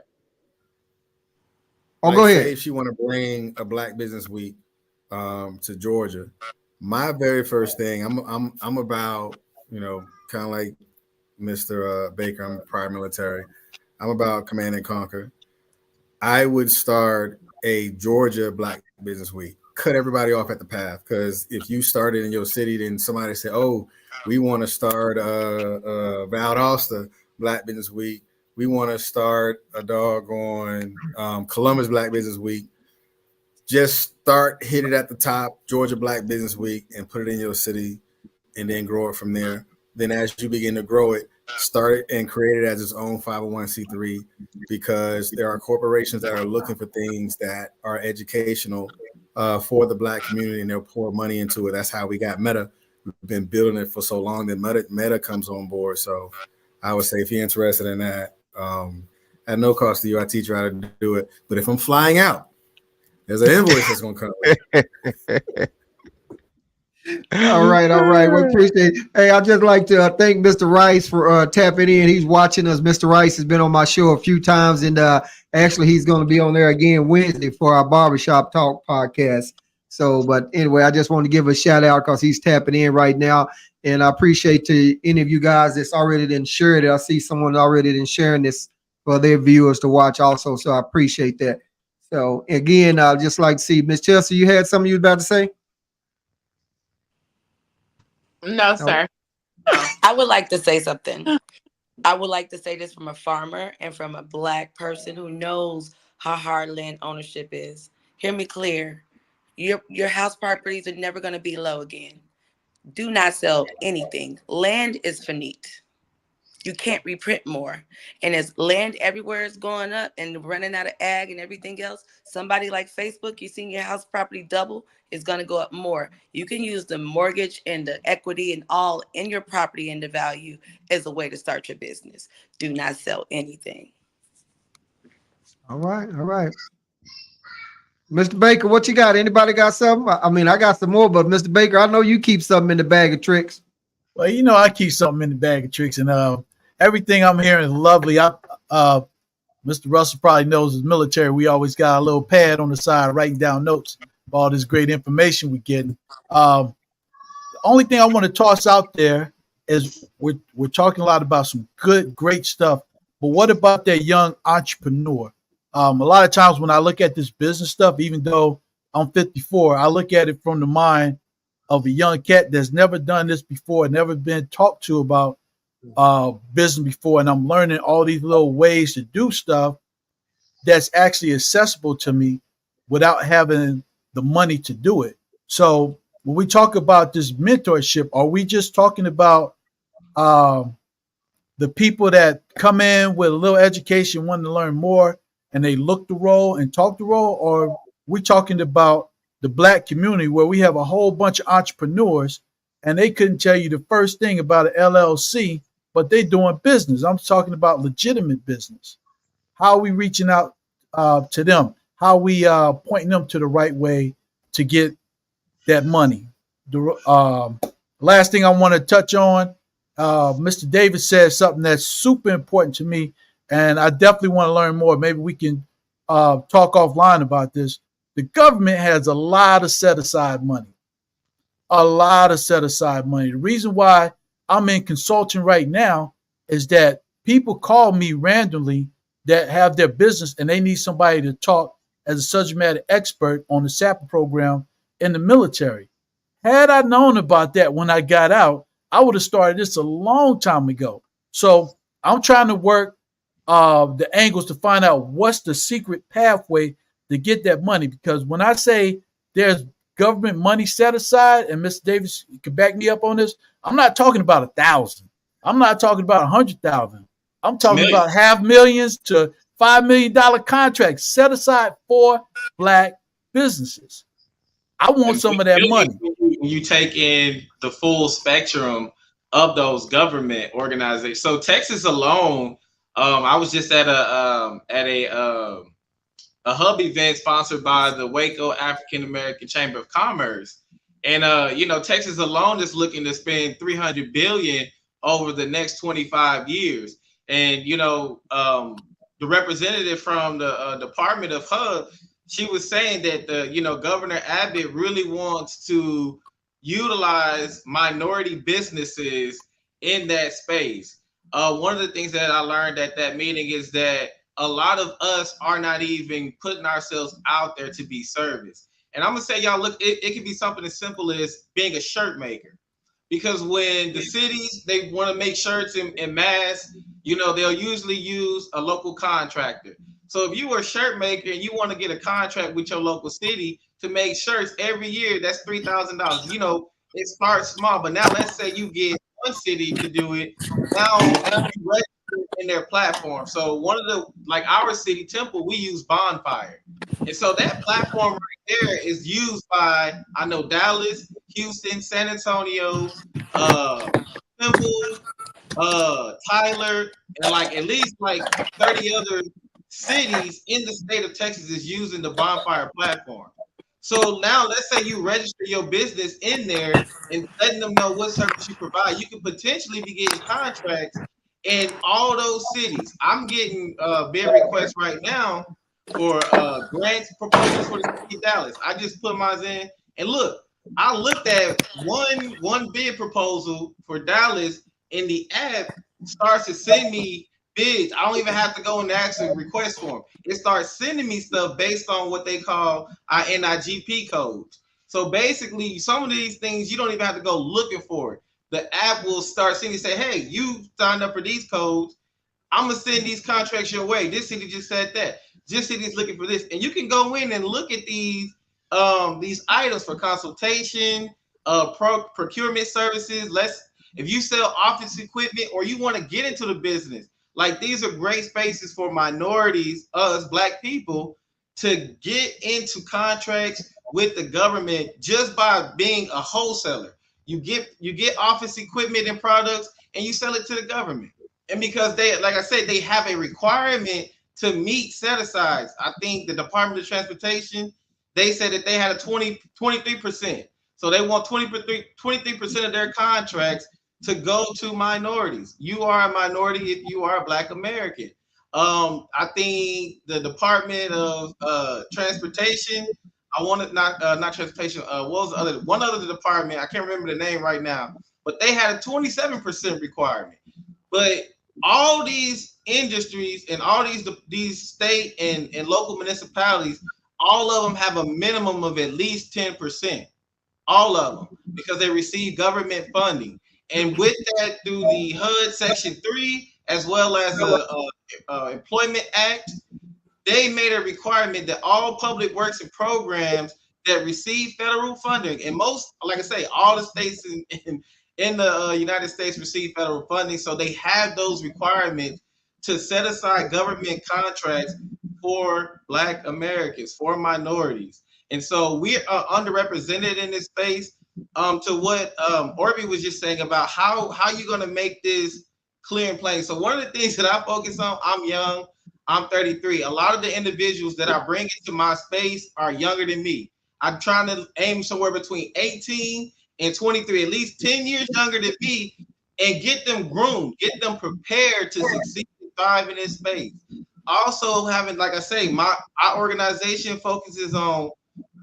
Oh, Like, go say ahead. if she want to bring a Black Business Week to Georgia, my very first thing, I'm about, kind of like Mr. Baker. I'm prior military. I'm about command and conquer. I would start a Georgia Black Business Week. Cut everybody off at the path, because if you started in your city, then somebody said, "Oh, we want to start Valdosta Black Business Week. We want to start a doggone Columbus Black Business Week." Just start, hit it at the top, Georgia Black Business Week, and put it in your city, and then grow it from there. Then as you begin to grow it, start it and create it as its own 501c3, because there are corporations that are looking for things that are educational for the Black community, and they'll pour money into it. That's how we got Meta. We've been building it for so long that Meta comes on board. So I would say if you're interested in that, at no cost to you, I teach you how to do it. But if I'm flying out, there's an invoice that's going to come. All right, all right. Well, appreciate it. Hey, I'd just like to thank Mr. Rice for tapping in. He's watching us. Mr. Rice has been on my show a few times, and actually, he's going to be on there again Wednesday for our Barbershop Talk podcast. So, but anyway, I just want to give a shout out because he's tapping in right now. And I appreciate to any of you guys that's already been shared it. I see someone already been sharing this for their viewers to watch also. So I appreciate that. So again, I'd just like to see Miss Chelsea, you had something you were about to say? No, No. sir. No. I would like to say something. I would like to say this from a farmer and from a Black person who knows how hard land ownership is. Hear me clear. Your house properties are never going to be low again. Do not sell anything. Land is finite. You can't reprint more. And as land everywhere is going up and running out of ag and everything else, somebody like Facebook, you seeing your house property double, is going to go up more. You can use the mortgage and the equity and all in your property and the value as a way to start your business. Do not sell anything. All right, all right. Mr. Baker, what you got? Anybody got something? I mean, I got some more, but Mr. Baker, I know you keep something in the bag of tricks. Well, I keep something in the bag of tricks, and everything I'm hearing is lovely. Mr. Russell probably knows his military. We always got a little pad on the side writing down notes of all this great information we're getting. The only thing I want to toss out there is we're talking a lot about some good, great stuff. But what about that young entrepreneur? A lot of times when I look at this business stuff, even though I'm 54, I look at it from the mind of a young cat that's never done this before, never been talked to about business before, and I'm learning all these little ways to do stuff that's actually accessible to me without having the money to do it. So when we talk about this mentorship, are we just talking about um, the people that come in with a little education, wanting to learn more, and they look the role and talk the role, or we talking about the Black community where we have a whole bunch of entrepreneurs and they couldn't tell you the first thing about an LLC, but they doing business. I'm talking about legitimate business. How are we reaching out to them? How are we pointing them to the right way to get that money? The last thing I want to touch on, Mr. Davis said something that's super important to me, and I definitely want to learn more. Maybe we can talk offline about this. The government has a lot of set aside money. A lot of set aside money. The reason why I'm in consulting right now is that people call me randomly that have their business and they need somebody to talk as a subject matter expert on the SAPA program in the military. Had I known about that when I got out, I would have started this a long time ago. So I'm trying to work the angles to find out what's the secret pathway to get that money. Because when I say there's government money set aside, and Mr. Davis can back me up on this, I'm not talking about 1,000. I'm not talking about 100,000. I'm talking Millions. about half millions to $5 million contracts set aside for black businesses. I want And some of that millions money. when you take in the full spectrum of those government organizations. So Texas alone, I was just at a hub event sponsored by the Waco African American Chamber of Commerce. And Texas alone is looking to spend 300 billion over the next 25 years. And the representative from the Department of HUB, she was saying that Governor Abbott really wants to utilize minority businesses in that space. One of the things that I learned at that meeting is that a lot of us are not even putting ourselves out there to be serviced. And I'm gonna say, y'all, look, it can be something as simple as being a shirt maker. Because when the cities they want to make shirts in mass, they'll usually use a local contractor. So if you were a shirt maker and you want to get a contract with your local city to make shirts every year, that's $3,000. It starts small, but now let's say you get one city to do it. Now you register in their platform. So one of the like our city Temple, we use Bonfire. And so that platform right there is used by I know Dallas, Houston, San Antonio, Temple, Tyler, and like at least like 30 other cities in the state of Texas is using the Bonfire platform. So now let's say you register your business in there and letting them know what service you provide. You could potentially be getting contracts in all those cities. I'm getting bid requests right now for grants proposals for the city of Dallas. I just put mine in and look, I looked at one bid proposal for Dallas and the app starts to send me bids. I don't even have to go and actually request for them. It starts sending me stuff based on what they call our NIGP codes. So basically, some of these things you don't even have to go looking for it. The app will start sending, say, "Hey, you signed up for these codes. I'm gonna send these contracts your way. This city just said that. This city is looking for this, and you can go in and look at these items for consultation, procurement services. If you sell office equipment or you want to get into the business, like these are great spaces for minorities, us black people, to get into contracts with the government just by being a wholesaler. You get office equipment and products, and you sell it to the government. And because they, like I said, they have a requirement to meet set asides. I think the Department of Transportation, they said that they had a 23%. So they want 23% of their contracts to go to minorities. You are a minority if you are a Black American. I think the Department of Transportation, I wanted not transportation. What was the other one other department? I can't remember the name right now, but they had a 27% requirement. But all these industries and all these state and local municipalities, all of them have a minimum of at least 10%. All of them, because they receive government funding. And with that, through the HUD Section 3, as well as the Employment Act, they made a requirement that all public works and programs that receive federal funding, and most, like I say, all the states in the United States receive federal funding, so they have those requirements to set aside government contracts for Black Americans, for minorities. And so we are underrepresented in this space. To what Orby was just saying about how you're going to make this clear and plain. So one of the things that I focus on, I'm young, I'm 33. A lot of the individuals that I bring into my space are younger than me. I'm trying to aim somewhere between 18 and 23, at least 10 years younger than me, and get them groomed, get them prepared to succeed and thrive in this space. Also, having, like I say, our organization focuses on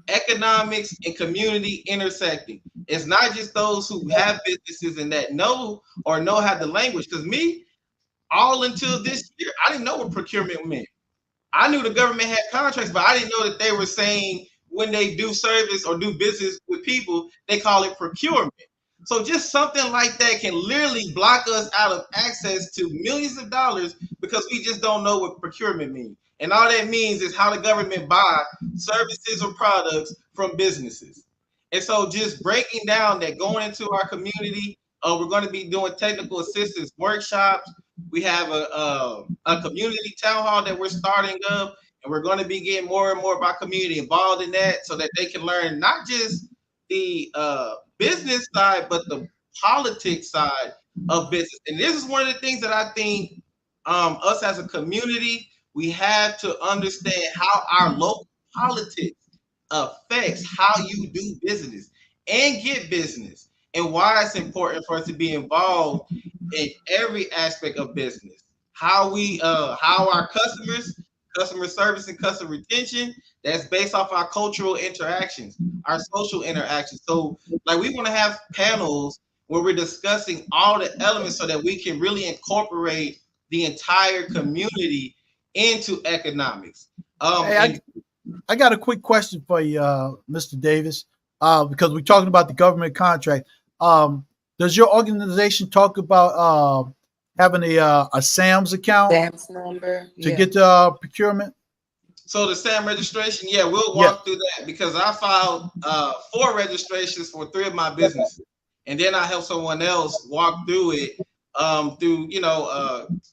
economics and community intersecting. It's not just those who have businesses and that know or know how the language. Because me, all until this year, I didn't know what procurement meant. I knew the government had contracts, but I didn't know that they were saying when they do service or do business with people, they call it procurement. So just something like that can literally block us out of access to millions of dollars because we just don't know what procurement means. And all that means is how the government buy services or products from businesses. And so just breaking down that going into our community, we're going to be doing technical assistance workshops. We have a community town hall that we're starting up, and we're going to be getting more and more of our community involved in that so that they can learn not just the business side, but the politics side of business. And this is one of the things that I think us as a community, we have to understand how our local politics affects how you do business and get business, and why it's important for us to be involved in every aspect of business. How our customer service and customer retention, that's based off our cultural interactions, our social interactions. So like we want to have panels where we're discussing all the elements so that we can really incorporate the entire community into economics. Hey, And I got a quick question for you, Mr. Davis, because we're talking about the government contract. Does your organization talk about having a SAMS account Sam's number. to Yeah. get the procurement? so the SAM registration, yeah, we'll Yeah. walk through that because I filed 4 registrations for 3 of my businesses, and then I help someone else walk through it through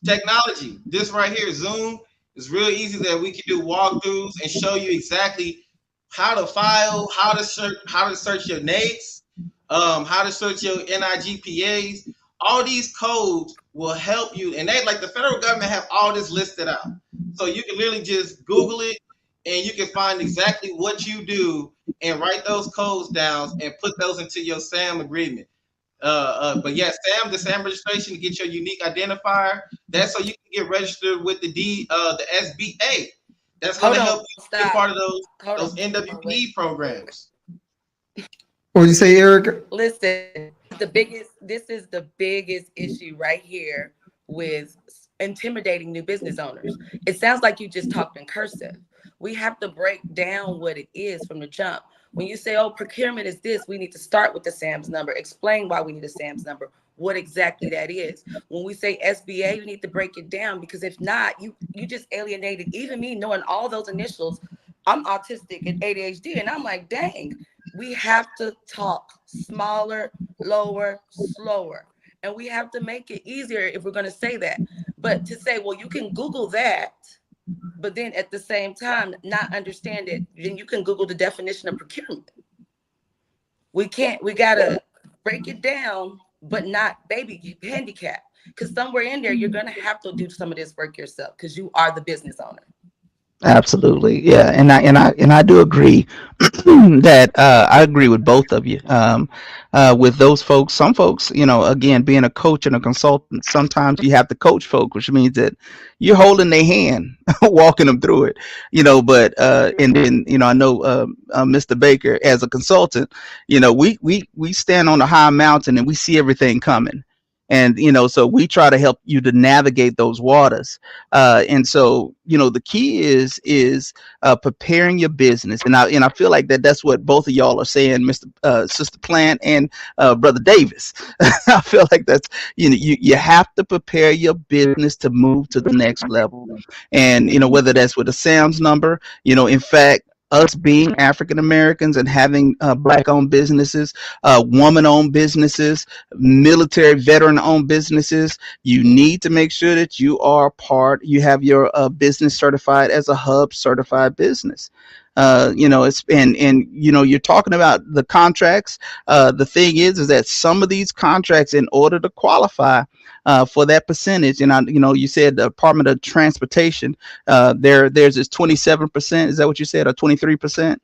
technology. This right here, Zoom, is real easy that we can do walkthroughs and show you exactly how to file, how to search your NAICS, how to search your NIGPAs. All these codes will help you, and they like the federal government have all this listed out. So you can literally just Google it and you can find exactly what you do and write those codes down and put those into your SAM agreement. But yeah, the SAM registration to get your unique identifier. That's so you can get registered with the SBA. That's going Hold to on. help you be a Stop. part of those Hold on. those Oh, wait. NWPE programs. What you say, Eric? Listen, this is the biggest issue right here with intimidating new business owners. It sounds like you just talked in cursive. We have to break down what it is from the jump. When you say, oh, procurement is this, we need to start with the SAMS number, explain why we need a SAMS number, what exactly that is. When we say SBA, you need to break it down because if not, you just alienated even me knowing all those initials. I'm autistic and ADHD, and I'm like, dang, we have to talk smaller, lower, slower. And we have to make it easier if we're going to say that. But to say, well, you can Google that, but then at the same time, not understand it, then you can Google the definition of procurement. We got to break it down, but not baby handicap. Because somewhere in there, you're going to have to do some of this work yourself because you are the business owner. Absolutely, yeah, and I do agree that I agree with both of you. With those folks, some folks, again, being a coach and a consultant, sometimes you have to coach folk, which means that you're holding their hand, walking them through it. But and then I know Mr. Baker as a consultant, we stand on a high mountain and we see everything coming. And so we try to help you to navigate those waters. And so the key is preparing your business. And I feel like that's what both of y'all are saying, Sister Plant and Brother Davis. I feel like that's you have to prepare your business to move to the next level. And whether that's with a SAMS number, in fact, us being African Americans and having Black-owned businesses, woman-owned businesses, military veteran-owned businesses, you need to make sure that you have your business certified as a hub certified business. It's and you're talking about the contracts. The thing is that some of these contracts, in order to qualify for that percentage, and you said the Department of Transportation, there's this 27%. Is that what you said, or 23%?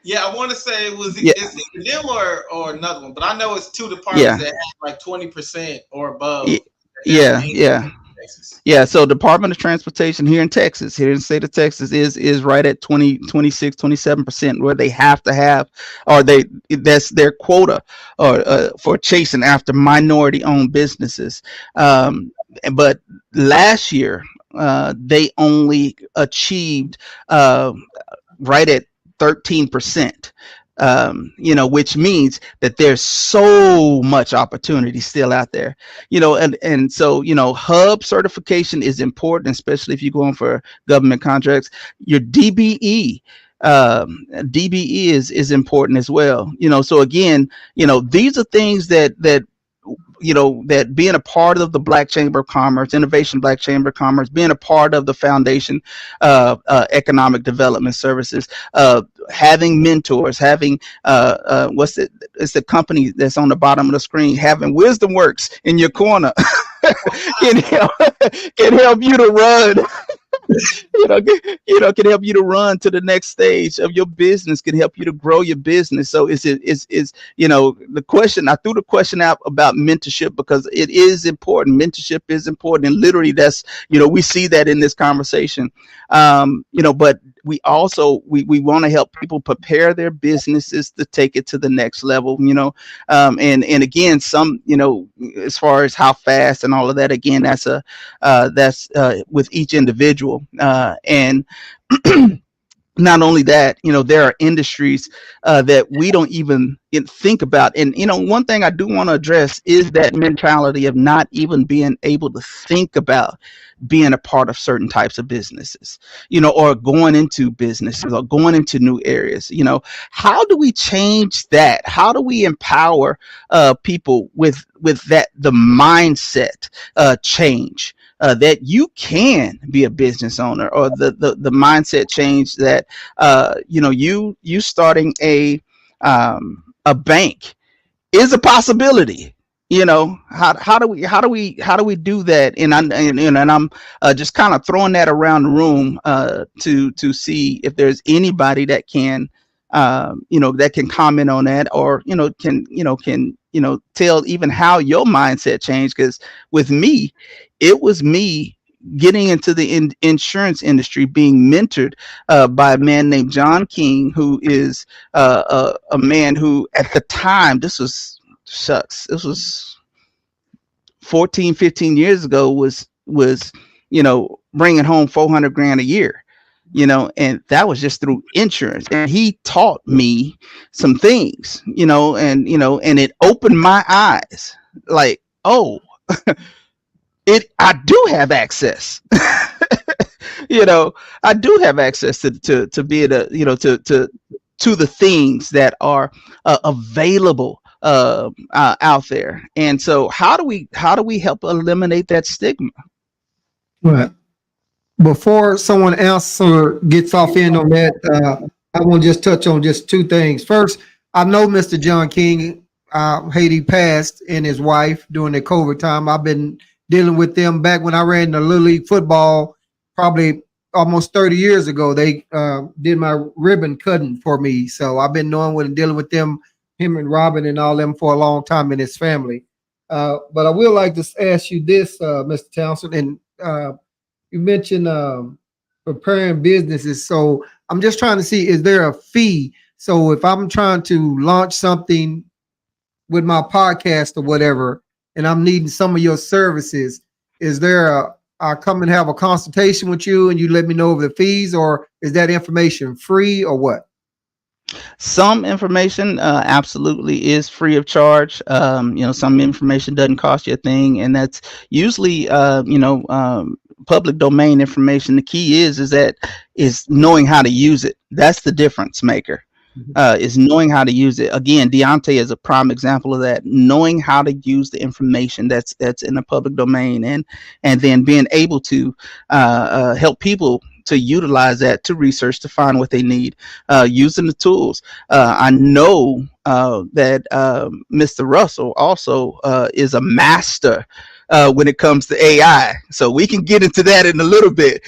Yeah, I want to say Yeah, it's either them or another one, but I know it's 2 departments yeah, that have like 20% or above y- that they're yeah, paying yeah. taxes. Yeah, so Department of Transportation here in Texas, here in the state of Texas, is right at 26, 27% where they have to have, or that's their quota, or for chasing after minority owned businesses. Um, but last year, they only achieved uh, right at 13%. Which means that there's so much opportunity still out there. And so hub certification is important, especially if you're going for government contracts. Your DBE is important as well. So again, these are things that being a part of the Black Chamber of Commerce, Innovation Black Chamber of Commerce, being a part of the Foundation Economic Development Services, having mentors, having it's the company that's on the bottom of the screen, having Wisdom Works in your corner can help you to run. Can help you to run to the next stage of your business, can help you to grow your business. So the question, I threw the question out about mentorship because it is important. Mentorship is important. And literally that's, we see that in this conversation. But we also, we want to help people prepare their businesses to take it to the next level, and again, some, as far as how fast and all of that, again, that's with each individual. And not only that, there are industries that we don't even think about. And, one thing I do want to address is that mentality of not even being able to think about being a part of certain types of businesses, or going into businesses or going into new areas. How do we change that? How do we empower people with the mindset change? That you can be a business owner, or the mindset change that you starting a bank is a possibility. How do we do that? And I'm just kind of throwing that around the room to see if there's anybody that can that can comment on that, or can tell even how your mindset changed. Because with me, it was me getting into the insurance industry, being mentored by a man named John King, who is a man who at the time, this was 14, 15 years ago, was bringing home 400 grand a year, and that was just through insurance. And he taught me some things, and it opened my eyes, like, oh, I do have access. I do have access to be able to the things that are available out there. And so how do we help eliminate that stigma? Right. Before someone else gets off in on that, I want to just touch on just two things. First, I know Mr. John King, Haiti passed, and his wife during the COVID time. I've been dealing with them back when I ran the Little League football, probably almost 30 years ago. They did my ribbon cutting for me. So I've been dealing with them, him and Robin and all them, for a long time, in his family. But I will like to ask you this, Mr. Townsend, and you mentioned preparing businesses. So I'm just trying to see, is there a fee? So if I'm trying to launch something with my podcast or whatever, and I'm needing some of your services, is there I come and have a consultation with you and you let me know of the fees, or is that information free, or what? Some information absolutely is free of charge. Some information doesn't cost you a thing, and that's usually public domain information. The key is knowing how to use it. That's the difference maker. Is knowing how to use it. Again, Deontay is a prime example of that. Knowing how to use the information that's in the public domain, and then being able to help people to utilize that, to research, to find what they need, using the tools. I know that Mr. Russell also is a master when it comes to AI. So we can get into that in a little bit,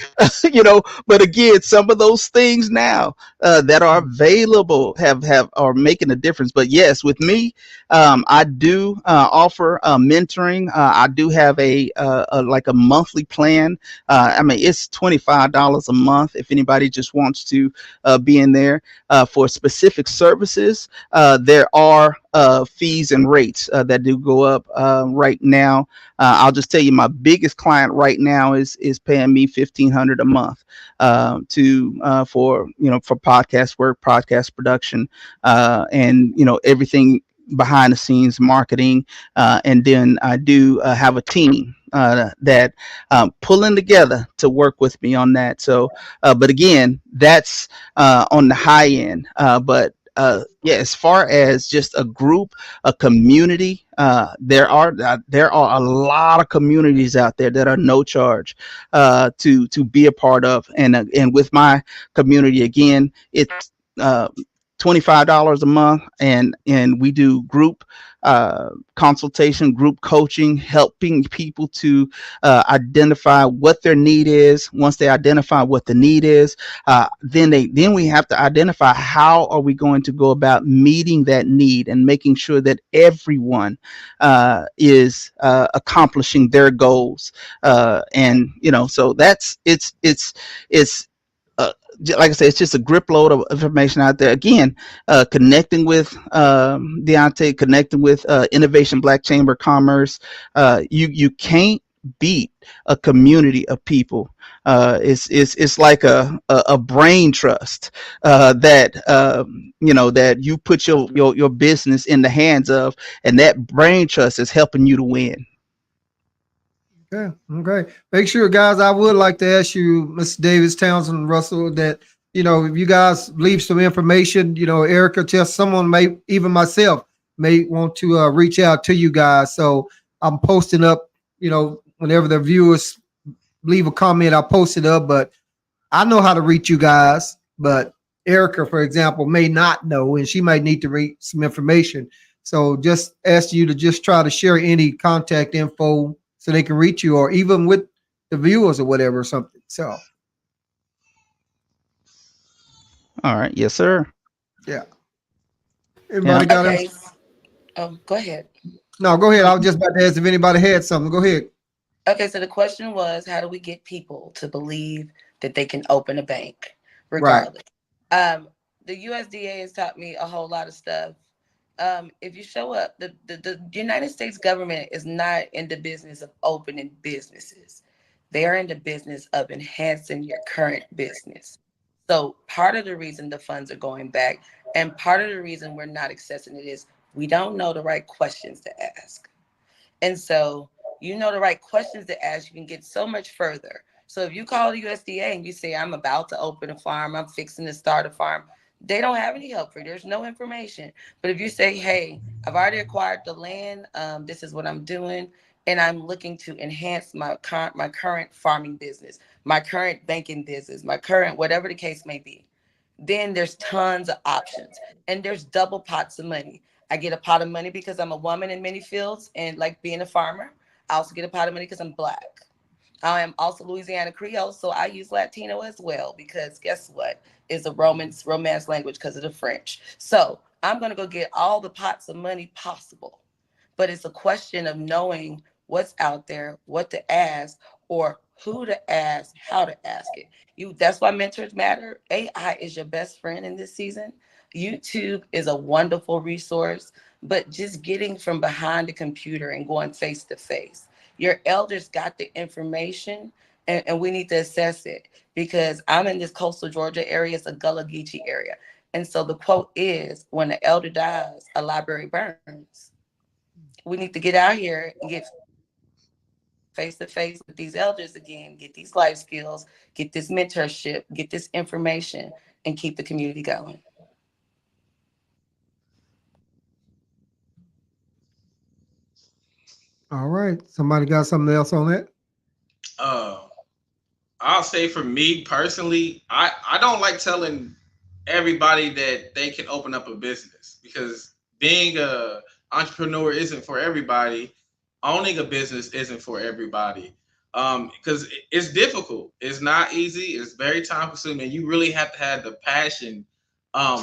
but again, some of those things now, that are available have are making a difference. But yes, with me, I do offer mentoring. I do have a like a monthly plan. I mean, it's $25 a month if anybody just wants to be in there for specific services. There are fees and rates that do go up right now. I'll just tell you, my biggest client right now is paying me $1,500 a month to for for podcast work, podcast production, and everything behind the scenes marketing. And then I do have a team that pulling together to work with me on that. So, but again, that's on the high end. But yeah, as far as just a group, a community, there are a lot of communities out there that are no charge to be a part of, and with my community again, it's uh, $25 a month, and we do group consultation, group coaching, helping people to identify what their need is. Once they identify what the need is, then we have to identify how are we going to go about meeting that need and making sure that everyone is accomplishing their goals. And so that's it's like I said, it's just a grip load of information out there. Again, connecting with Deontay, connecting with Innovation Black Chamber of Commerce. You can't beat a community of people. It's like a brain trust that that you put your business in the hands of, and that brain trust is helping you to win. Okay, okay. Make sure, guys, I would like to ask you, Mr. Davis, Townsend, Russell, that, if you guys leave some information, Erica, just someone may, even myself, may want to reach out to you guys. So I'm posting up, whenever the viewers leave a comment, I'll post it up. But I know how to reach you guys, but Erica, for example, may not know, and she might need to read some information. So just ask you to just try to share any contact info so they can reach you, or even with the viewers or whatever or something. So All right, yes, sir. yeah, Yeah. everybody got Okay. it. Go ahead. No, go ahead. I was just about to ask if anybody had something. Go ahead. Okay, so the question was, how do we get people to believe that they can open a bank Right. regardless? The USDA has taught me a whole lot of stuff. If you show up, the United States government is not in the business of opening businesses. They are in the business of enhancing your current business. So part of the reason the funds are going back, and part of the reason we're not accessing it, is we don't know the right questions to ask. And so, the right questions to ask, you can get so much further. So if you call the USDA and you say, I'm about to open a farm, I'm fixing to start a farm, they don't have any help for you. There's no information. But if you say, hey, I've already acquired the land, this is what I'm doing, and I'm looking to enhance my current farming business, my current banking business, my current whatever the case may be, then there's tons of options, and there's double pots of money. I get a pot of money because I'm a woman in many fields and like being a farmer. I also get a pot of money because I'm Black. I am also Louisiana Creole, so I use Latino as well because guess what? It's a romance language because of the French. So I'm gonna go get all the pots of money possible, but it's a question of knowing what's out there, what to ask, or who to ask, how to ask it. That's why mentors matter. AI is your best friend in this season. YouTube is a wonderful resource, but just getting from behind the computer and going face to face. Your elders got the information, and we need to assess it, because I'm in this coastal Georgia area, it's a Gullah Geechee area. And so the quote is, when an elder dies, a library burns. We need to get out here and get face to face with these elders again, get these life skills, get this mentorship, get this information, and keep the community going. All right. Somebody got something else on that? Uh, I'll say for me personally, I don't like telling everybody that they can open up a business, because being a entrepreneur isn't for everybody. Owning a business isn't for everybody. Because it's difficult. It's not easy. It's very time consuming. You really have to have the passion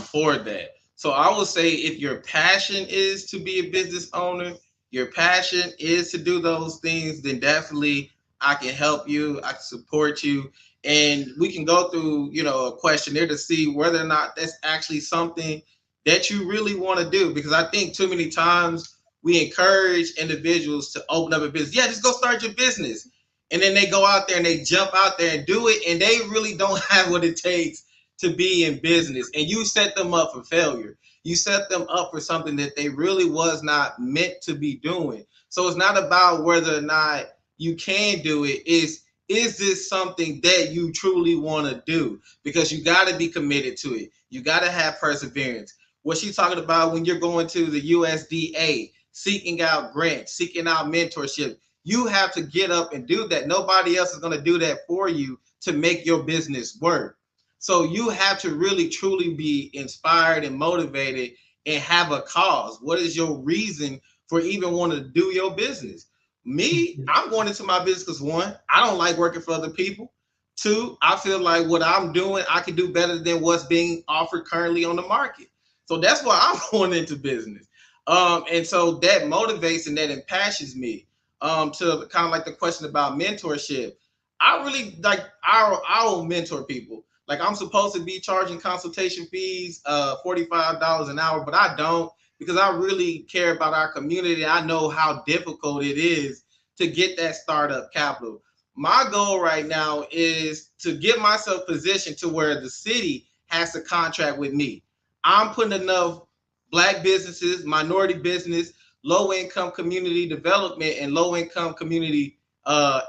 for that. So I would say if your passion is to be a business owner, your passion is to do those things, then definitely I can help you, I can support you, and we can go through, a questionnaire to see whether or not that's actually something that you really want to do. Because I think too many times we encourage individuals to open up a business. Yeah, just go start your business. And then they go out there and they jump out there and do it, and they really don't have what it takes to be in business. And you set them up for failure. You set them up for something that they really was not meant to be doing. So it's not about whether or not you can do it. Is this something that you truly want to do? Because you got to be committed to it. You got to have perseverance. What she's talking about when you're going to the USDA, seeking out grants, seeking out mentorship, you have to get up and do that. Nobody else is going to do that for you to make your business work. So you have to really, truly be inspired and motivated and have a cause. What is your reason for even wanting to do your business? Me, I'm going into my business because one, I don't like working for other people. Two, I feel like what I'm doing, I can do better than what's being offered currently on the market. So that's why I'm going into business. And so that motivates and that impassions me. To kind of like the question about mentorship, I really like I will mentor people. Like I'm supposed to be charging consultation fees, $45 an hour, but I don't, because I really care about our community. I know how difficult it is to get that startup capital. My goal right now is to get myself positioned to where the city has to contract with me. I'm putting enough Black businesses, minority business, low income community development, and low income community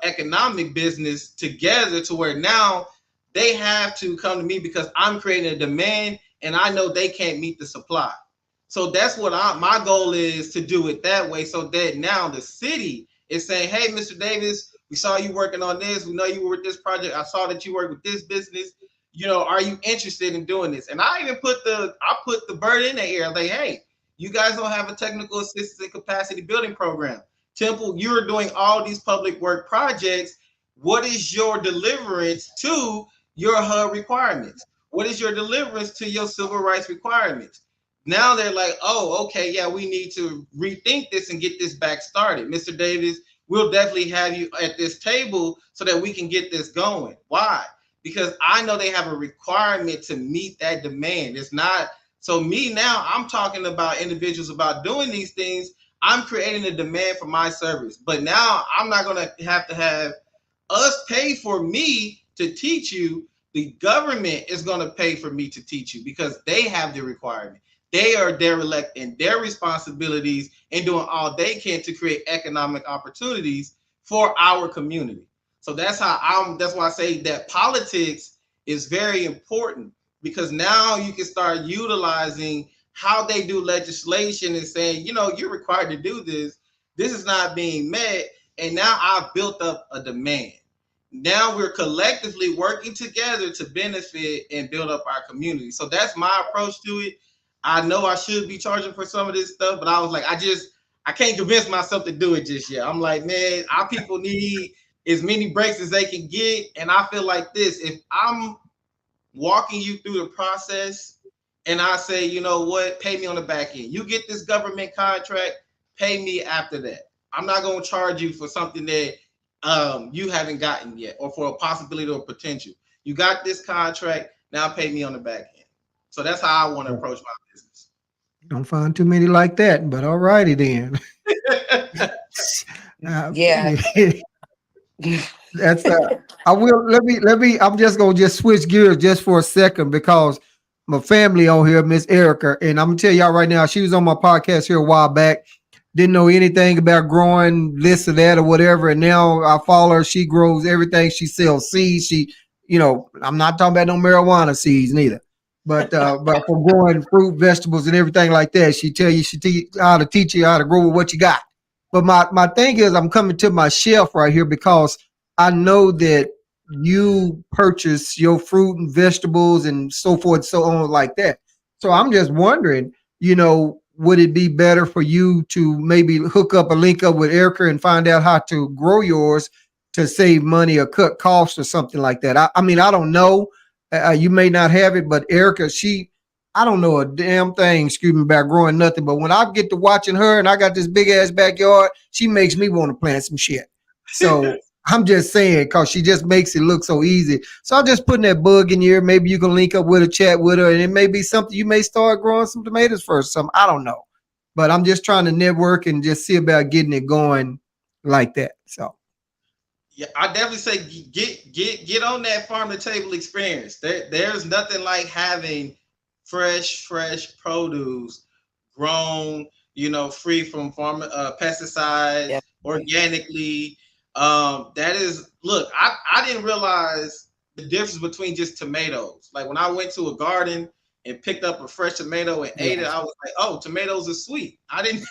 economic business together to where now they have to come to me because I'm creating a demand and I know they can't meet the supply. So that's what my goal is, to do it that way, so that now the city is saying, hey, Mr. Davis, we saw you working on this. We know you were with this project. I saw that you work with this business. Are you interested in doing this? And I even put the bird in the air, like, hey, you guys don't have a technical assistance and capacity building program. Temple, you're doing all these public work projects. What is your deliverance to your HUD requirements? What is your deliverance to your civil rights requirements? Now they're like, oh, okay, yeah, we need to rethink this and get this back started. Mr. Davis, we'll definitely have you at this table so that we can get this going. Why? Because I know they have a requirement to meet that demand. It's not, so me now, I'm talking about individuals about doing these things. I'm creating a demand for my service. But now I'm not going to have us pay for me to teach you. The government is going to pay for me to teach you because they have the requirement. They are derelict in their responsibilities and doing all they can to create economic opportunities for our community. So that's that's why I say that politics is very important, because now you can start utilizing how they do legislation and saying, you're required to do this. This is not being met. And now I've built up a demand. Now we're collectively working together to benefit and build up our community. So that's my approach to it. I know I should be charging for some of this stuff, but I was like, I can't convince myself to do it just yet. I'm like, man, our people need as many breaks as they can get. And I feel like this, if I'm walking you through the process and I say, you know what, pay me on the back end. You get this government contract, pay me after that. I'm not going to charge you for something that you haven't gotten yet, or for a possibility or potential. You got this contract, now pay me on the back end. So that's how I want to approach my business. Don't find too many like that, but all righty then. Yeah. That's I will let me I'm just gonna switch gears just for a second, because my family on here, Miss Erica, and I'm gonna tell y'all right now, she was on my podcast here a while back. Didn't know anything about growing this or that or whatever, and now I follow her. She grows everything. She sells seeds. I'm not talking about no marijuana seeds neither, but for growing fruit, vegetables, and everything like that. She how to teach you how to grow with what you got. But my thing is, I'm coming to my shelf right here because I know that you purchase your fruit and vegetables and so forth, so on like that. So I'm just wondering, would it be better for you to maybe link up with Erica and find out how to grow yours to save money or cut costs or something like that? I mean, I don't know. You may not have it, but Erica, she I don't know a damn thing, excuse me, about growing nothing. But when I get to watching her and I got this big ass backyard, she makes me want to plant some shit. So I'm just saying, cause she just makes it look so easy. So I'm just putting that bug in here. Maybe you can link up with her, chat with her, and it may be something you may start growing some tomatoes first. Something I don't know, but I'm just trying to network and just see about getting it going like that. So Yeah, I definitely say get on that farm to table experience. There's nothing like having fresh produce grown, free from pesticides, Definitely. organically. That is, look, I didn't realize the difference between just tomatoes. Like when I went to a garden and picked up a fresh tomato and ate it, Yes. I was like, oh, tomatoes are sweet. I didn't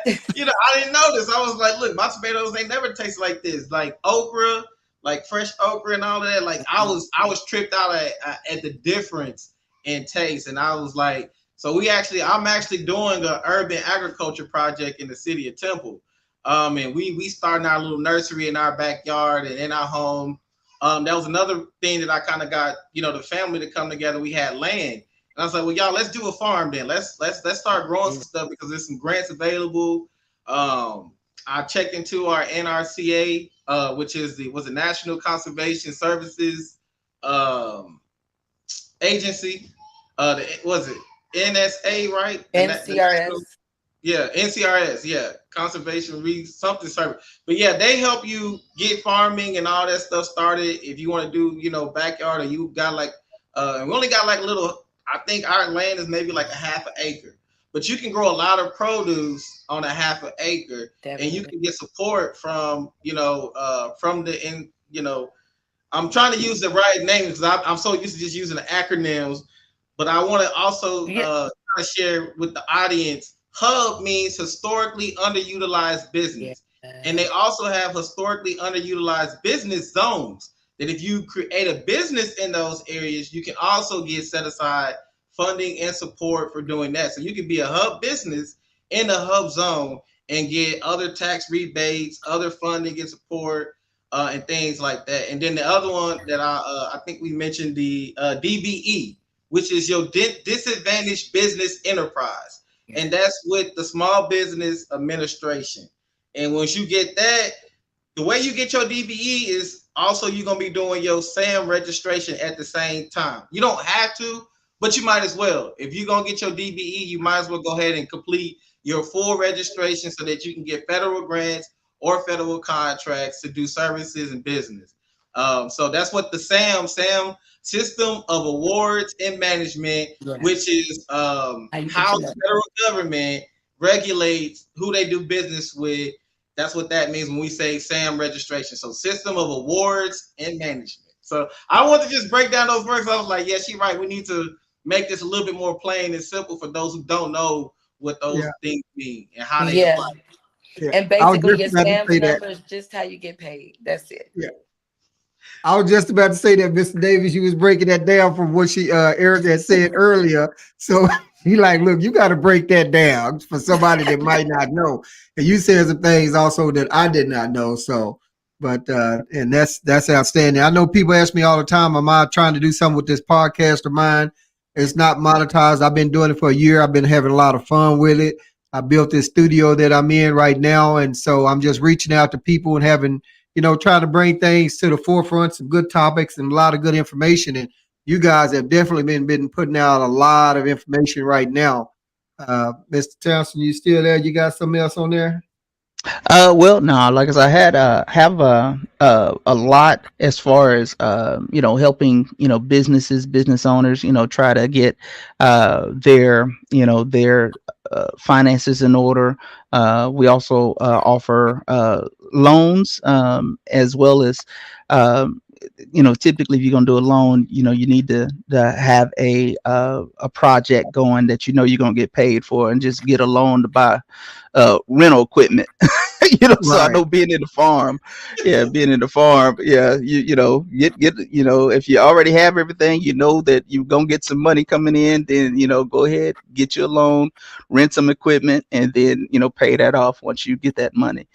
I didn't know this. I was like, look, my tomatoes ain't never taste like this. Like okra, like fresh okra and all of that. Like I was tripped out at the difference in taste. And I was like, so I'm actually doing an urban agriculture project in the city of Temple. And we starting our little nursery in our backyard and in our home. That was another thing that I kind of got, the family to come together. We had land. And I was like, well, y'all, let's do a farm then. Let's start growing some stuff because there's some grants available. Um, I checked into our NRCA, which is the National Conservation Services agency. Was it NSA, right? The National, NCRS. yeah, NCRS, yeah, Conservation something service. But yeah, they help you get farming and all that stuff started. If you want to do, backyard, or you got like, we only got like a little. I think our land is maybe like a half an acre, but you can grow a lot of produce on a half an acre, and you Definitely. can get support from, from the in, I'm trying to use the right names because I'm so used to just using the acronyms, but I want to also Yeah. kind of share with the audience. Hub means historically underutilized Yeah. business, and they also have historically underutilized business zones. That if you create a business in those areas, you can also get set aside funding and support for doing that. So you can be a hub business in a hub zone and get other tax rebates, other funding and support and things like that. And then the other one that I think we mentioned the DBE, which is your disadvantaged business enterprise, Yeah. and that's with the Small Business Administration. And once you get that, the way you get your DBE is also you're gonna be doing your SAM registration at the same time. You don't have to, but you might as well. If you're gonna get your DBE, you might as well go ahead and complete your full registration so that you can get federal grants or federal contracts to do services and business. So that's what the SAM System of Awards and Management, Yeah. which is How you get how your the money. federal government regulates who they do business with. That's what that means when we say SAM registration. So System of Awards and Management. So I want to just break down those words. I was like, yeah, she's right. We need to make this a little bit more plain and simple for those who don't know what those yeah, things mean and how they Yeah. apply. yeah. And I was basically just your about to SAM's say that. number is just how you get paid. That's it. Yeah. I was just about to say that, Mr. Davis, you was breaking that down from what Erica had said earlier. So he like, look, you got to break that down for somebody that might not know. And you said some things also that I did not know. So, but and that's outstanding. I know people ask me all the time, am I trying to do something with this podcast of mine? It's not monetized. I've been doing it for a year. I've been having a lot of fun with it. I built this studio that I'm in right now, and so I'm just reaching out to people and having trying to bring things to the forefront, some good topics and a lot of good information. And you guys have definitely been putting out a lot of information right now. Mr. Townsend, you still there? You got something else on there? Well, no, like I said, I had have a lot as far as helping business owners try to get their finances in order. We also offer loans as well as typically if you're going to do a loan, you need to have a project going that you're going to get paid for, and just get a loan to buy rental equipment. So I Right. know being in the farm, yeah, get if you already have everything, that you're gonna get some money coming in, then go ahead, get you a loan, rent some equipment, and then pay that off once you get that money.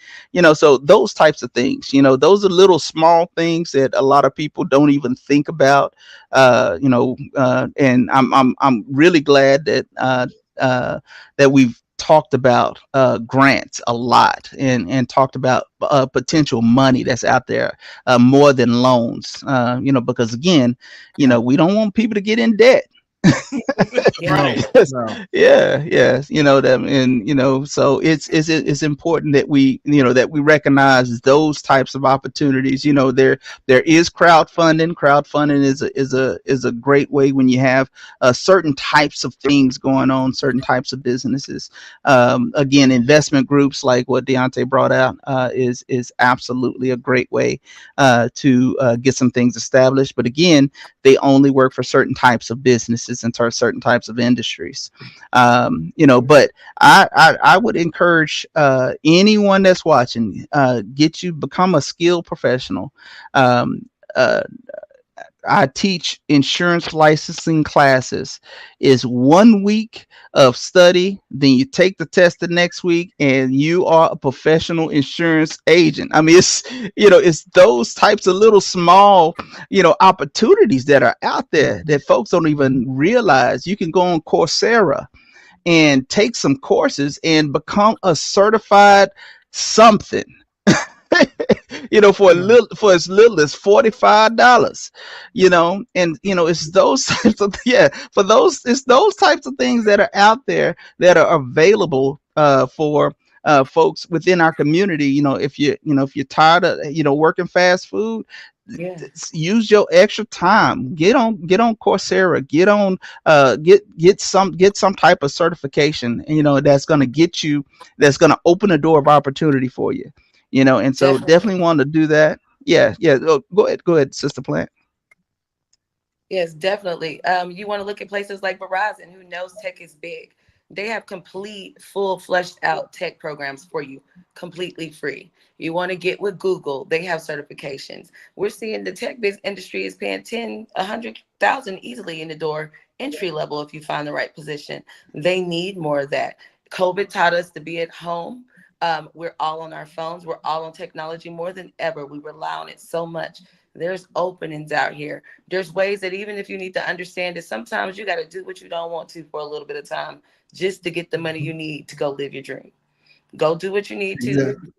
So those types of things, those are little small things that a lot of people don't even think about. And I'm really glad that that we've talked about grants a lot, and talked about potential money that's out there, more than loans. Because again, we don't want people to get in debt. Yeah. Right. No. Yeah, yes, that, and so it's important that we recognize those types of opportunities. There is crowdfunding. Crowdfunding is a great way when you have certain types of things going on, certain types of businesses. Again, investment groups like what Deontay brought out is absolutely a great way to get some things established. But again, they only work for certain types of businesses and certain types of industries. But I would encourage anyone that's watching, become a skilled professional. Um, uh, I teach insurance licensing classes. Is 1 week of study, then you take the test the next week, and you are a professional insurance agent. I mean, it's those types of little small, opportunities that are out there that folks don't even realize. You can go on Coursera and take some courses and become a certified something. For as little as $45. And it's those types of, it's those types of things that are out there that are available for folks within our community. If you're tired of working fast food, Yeah. use your extra time. Get on Coursera. Get some type of certification. That's gonna open a door of opportunity for you. And so Definitely. definitely want to do that. Yeah, yeah. Oh, go ahead, Sister Plant. Yes, definitely. You want to look at places like Verizon, who knows tech is big. They have complete, full, fleshed out tech programs for you, completely free. You want to get with Google, they have certifications. We're seeing the tech biz industry is paying 10, 100,000 easily in the door, entry level if you find the right position. They need more of that. COVID taught us to be at home. We're all on our phones. We're all on technology more than ever. We rely on it so much. There's openings out here. There's ways that even if you need to understand that sometimes you got to do what you don't want to for a little bit of time just to get the money you need to go live your dream. Go do what you need to, Exactly.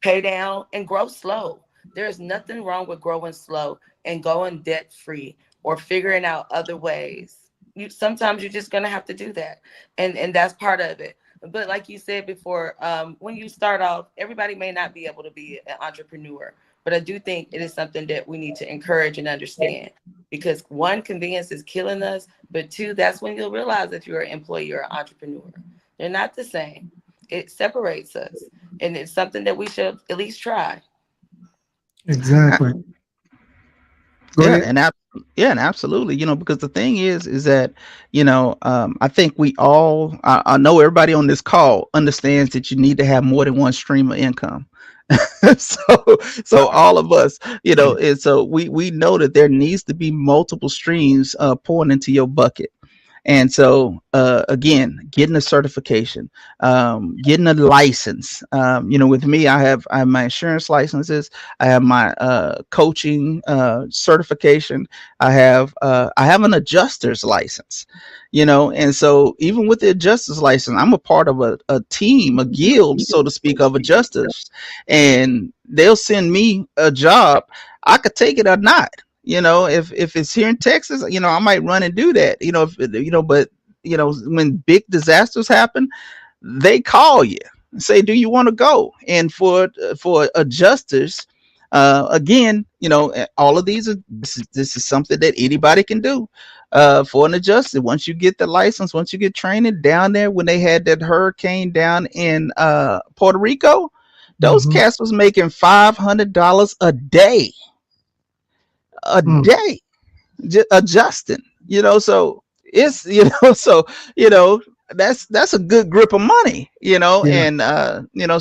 pay down and grow slow. There's nothing wrong with growing slow and going debt free or figuring out other ways. Sometimes you're just gonna have to do that, and that's part of it. But like you said before, when you start off, everybody may not be able to be an entrepreneur, but I do think it is something that we need to encourage and understand, because one, convenience is killing us, but two, that's when you'll realize if you're an employee or an entrepreneur. They're not the same. It separates us, and it's something that we should at least try. Exactly. Go Yeah, ahead. and absolutely, because the thing is that, I think I know everybody on this call understands that you need to have more than one stream of income. so so all of us, and so we know that there needs to be multiple streams pouring into your bucket. And so, again, getting a certification, getting a license. With me, I have my insurance licenses. I have my coaching certification. I have an adjuster's license. And so even with the adjuster's license, I'm a part of a team, a guild, so to speak, of adjusters, and they'll send me a job. I could take it or not. If it's here in Texas, I might run and do that. But when big disasters happen, they call you and say, "Do you want to go?" And for adjusters, again, all of these this is something that anybody can do. For an adjuster, once you get the license, once you get training down there, when they had that hurricane down in Puerto Rico, those Mm-hmm. cats was making $500 a day, a Mm. day, adjusting. So it's so you know that's a good grip of money. Yeah. And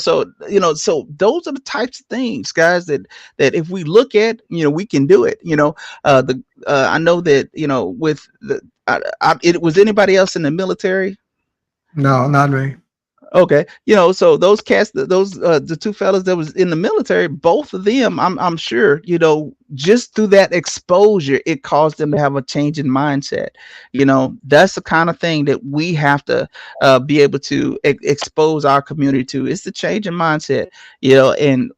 so those are the types of things, guys, that if we look at, we can do it. The I know that, with the it was anybody else in the military. No, not me. Okay, so those cats, those the two fellas that was in the military, both of them, I'm sure, just through that exposure, it caused them to have a change in mindset. That's the kind of thing that we have to be able to expose our community to. It's the change in mindset, and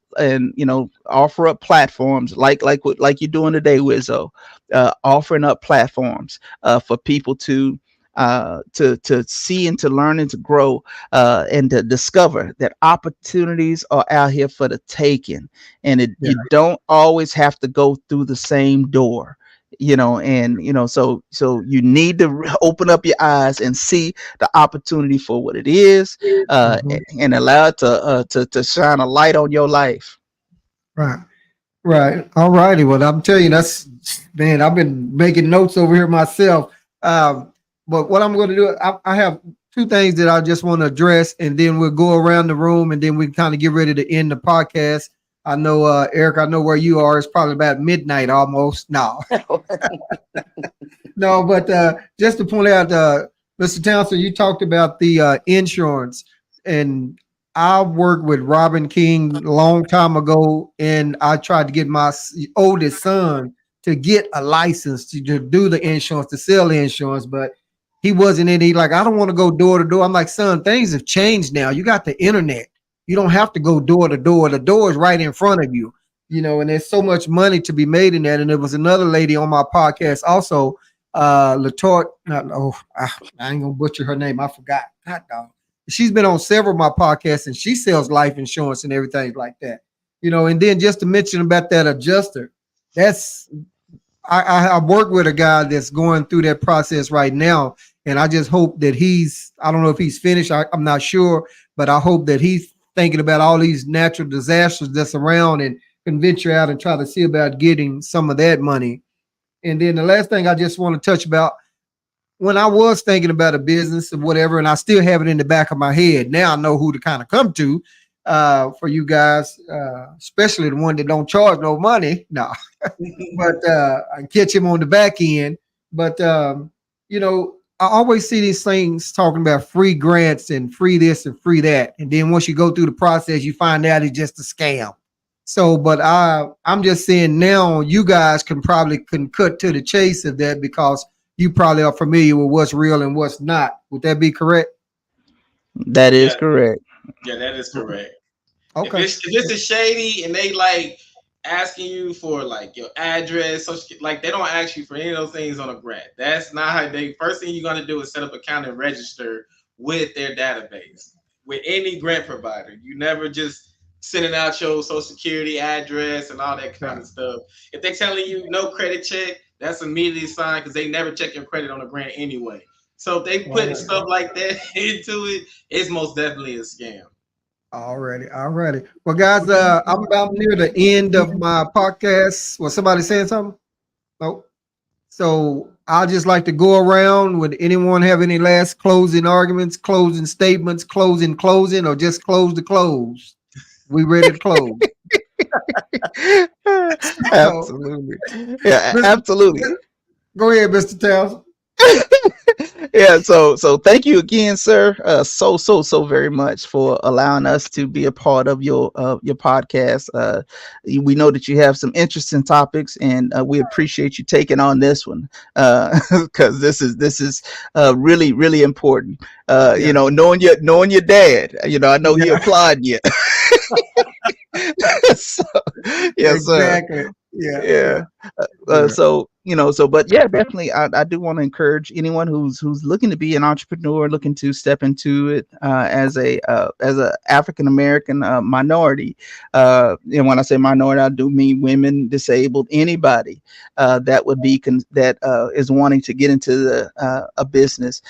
offer up platforms like you're doing today, Wizzo, offering up platforms for people to see and to learn and to grow, and to discover that opportunities are out here for the taking, and Yeah. you don't always have to go through the same door. And so you need to open up your eyes and see the opportunity for what it is, Mhm. and allow it to shine a light on your life. Right. Right. All righty. Well, I'm telling you, that's man. I've been making notes over here myself. But what I'm going to do, I have two things that I just want to address, and then we'll go around the room, and then we kind of get ready to end the podcast. I know, Eric. I know where you are. It's probably about midnight almost. No, no. But just to point out, Mr. Townsend, you talked about the insurance, and I worked with Robin King a long time ago, and I tried to get my oldest son to get a license to do the insurance, to sell the insurance, but he wasn't in. He like, I don't want to go door to door. I'm like, son, things have changed now. You got the internet. You don't have to go door to door. The door is right in front of you, and there's so much money to be made in that. And there was another lady on my podcast also, Latort. I ain't gonna butcher her name. I forgot. Hot dog. She's been on several of my podcasts, and she sells life insurance and everything like that. And then just to mention about that adjuster, that's I work with a guy that's going through that process right now, and I just hope that I don't know if he's finished. I'm not sure, but I hope that he's thinking about all these natural disasters that's around and can venture out and try to see about getting some of that money. And then the last thing I just want to touch about, when I was thinking about a business or whatever, and I still have it in the back of my head. Now I know who to kind of come to for you guys, especially the one that don't charge no money. No, but I catch him on the back end. But I always see these things talking about free grants and free this and free that, and then once you go through the process, you find out it's just a scam. So, but I'm just saying now, you guys can cut to the chase of that because you probably are familiar with what's real and what's not. Would that be correct? That is Yeah, correct. yeah, that is correct. If Okay. it's a shady and they like asking you for like your address, like they don't ask you for any of those things on a grant. That's not how they. First thing you're gonna do is set up an account and register with their database. With any grant provider, you never just sending out your social security address and all that kind Right. of stuff. If they're telling you no credit check, that's immediately a sign because they never check your credit on a grant anyway. So if they All putting right. stuff like that into it, it's most definitely a scam. Alrighty. Alrighty. Well, guys, I'm about near the end of my podcast. Was somebody saying something? Nope. So I'll just like to go around. Would anyone have any last closing arguments, closing statements, closing, or just close the close? We ready to close. So, Absolutely. Yeah, Mr. absolutely. Go ahead, Mr. Townsend. Yeah, so thank you again, sir, so very much for allowing us to be a part of your podcast. We know that you have some interesting topics, and we appreciate you taking on this one, because this is really important. Yeah. Knowing your dad, I know he Yeah. applauded you. So, yes, sir. Exactly. Yeah. Yeah. Yeah. Yeah. But yeah, definitely, I do want to encourage anyone who's looking to be an entrepreneur, looking to step into it, as a African American minority. And when I say minority, I do mean women, disabled, anybody that would be that is wanting to get into a business.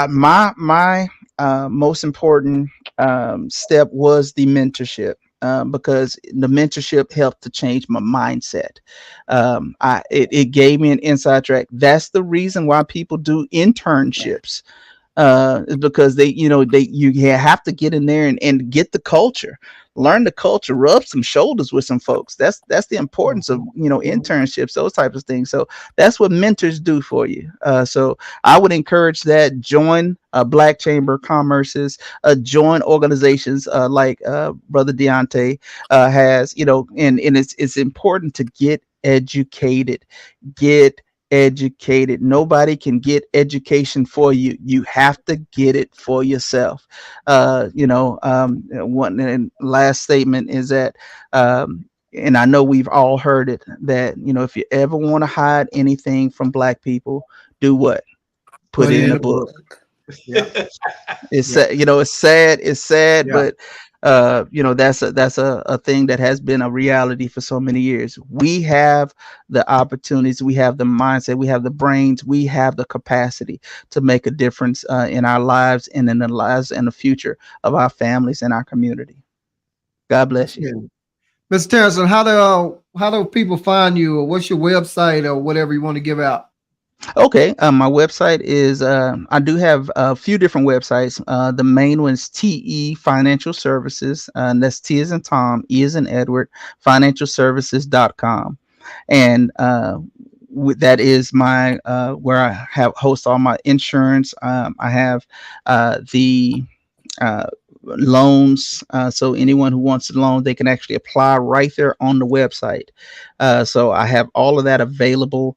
My most important step was the mentorship. Because the mentorship helped to change my mindset. It gave me an inside track. That's the reason why people do internships. is because you have to get in there and get the culture, learn the culture, rub some shoulders with some folks. That's the importance of internships, those types of things. So that's what mentors do for you. So I would encourage that. Join Black Chamber of Commerce's, join organizations like Brother Deontay has, and it's important to get educated. Nobody can get education for you. You have to get it for yourself. One and last statement is that, and I know we've all heard it, that if you ever want to hide anything from Black people, do what? Put Put it it in in a the book. book. Yeah. It's Yeah. sad, it's sad, Yeah. but that's a thing that has been a reality for so many years. We have the opportunities, we have the mindset, we have the brains, we have the capacity to make a difference in our lives and in the lives and the future of our families and our community. God bless you. Yeah. Mr. Terrence, how do people find you, or what's your website, or whatever you want to give out? Okay, my website is I do have a few different websites. The main one is TE Financial Services, and that's T as in Tom, E as in Edward, financialservices.com. And that is my where I have host all my insurance. I have the uh, loans. So anyone who wants a loan, they can actually apply right there on the website. So I have all of that available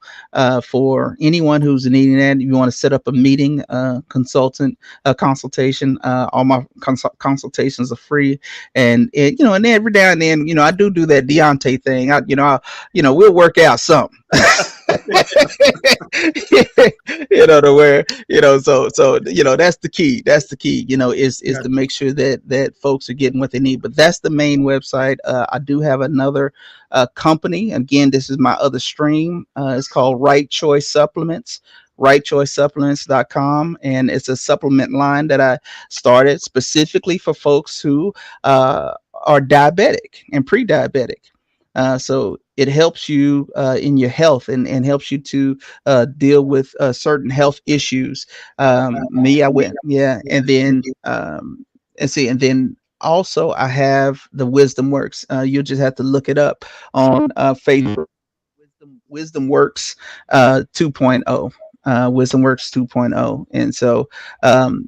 for anyone who's needing that. If you want to set up a meeting, consultation, all my consultations are free. And and every now and then, I do that Deontay thing. We'll work out something. To where that's the key. That's the key. Is Yeah. to make sure that folks are getting what they need. But that's the main website. I do have another company. Again, this is my other stream. It's called Right Choice Supplements. RightChoiceSupplements.com, and it's a supplement line that I started specifically for folks who are diabetic and pre-diabetic. So it helps you in your health, and helps you to deal with certain health issues. Me, I went, yeah, and then and then also I have the Wisdom Works. You'll just have to look it up on Facebook. Wisdom Works 2.0. Wisdom Works 2.0. And so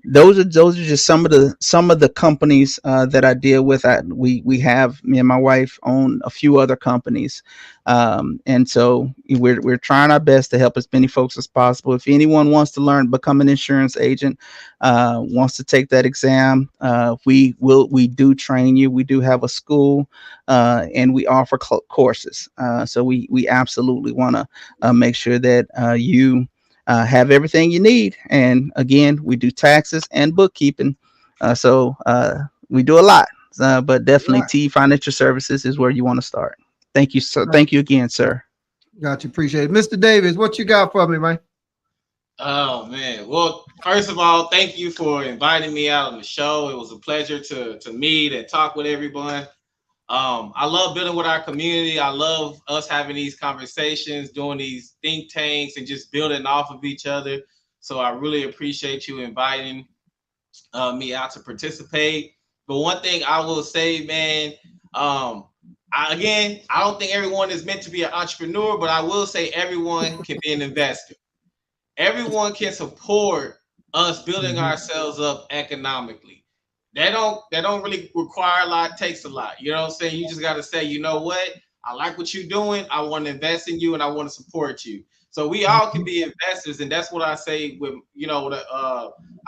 those are just some of the companies that I deal with. We have, me and my wife own a few other companies, and so we're trying our best to help as many folks as possible. If anyone wants to learn, become an insurance agent, wants to take that exam, we do train you. We do have a school, and we offer courses. So we absolutely want to make sure that you have everything you need. And again, we do taxes and bookkeeping. So we do a lot. But definitely Right. T Financial Services is where you want to start. Thank you, sir. Right. Thank you again, sir. Got you. Appreciate it. Mr. Davis, what you got for me, man? Oh man. Well, first of all, thank you for inviting me out on the show. It was a pleasure to meet and talk with everyone. I love building with our community. I love us having these conversations, doing these think tanks, and just building off of each other. So I really appreciate you inviting me out to participate. But one thing I will say, man, I don't think everyone is meant to be an entrepreneur, but I will say everyone can be an investor. Everyone can support us building Mhm. ourselves up economically. That don't really require a lot, takes a lot. You know what I'm saying? You just gotta say, you know what? I like what you're doing. I want to invest in you and I want to support you. So we all can be investors, and that's what I say with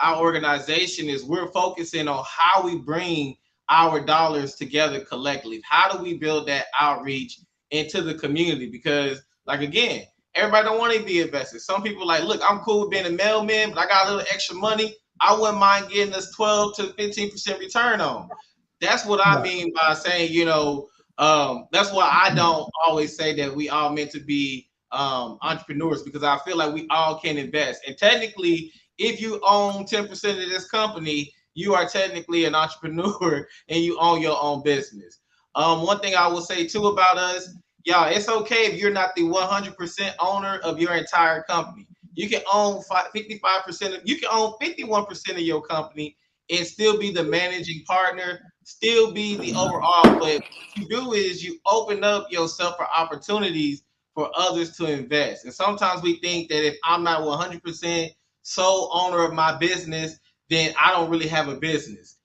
our organization is we're focusing on how we bring our dollars together collectively. How do we build that outreach into the community? Because like again, everybody don't want to be investors. Some people like, look, I'm cool with being a mailman, but I got a little extra money. I wouldn't mind getting this 12 to 15% return on. That's what I Right. mean by saying, that's why I don't always say that we all meant to be entrepreneurs, because I feel like we all can invest. And technically, if you own 10% of this company, you are technically an entrepreneur and you own your own business. One thing I will say too about us, y'all, it's okay if you're not the 100% owner of your entire company. You can own 55% of, you can own 51% of your company and still be the managing partner, still be the overall. But what you do is you open up yourself for opportunities for others to invest. And sometimes we think that if I'm not 100% sole owner of my business, then I don't really have a business.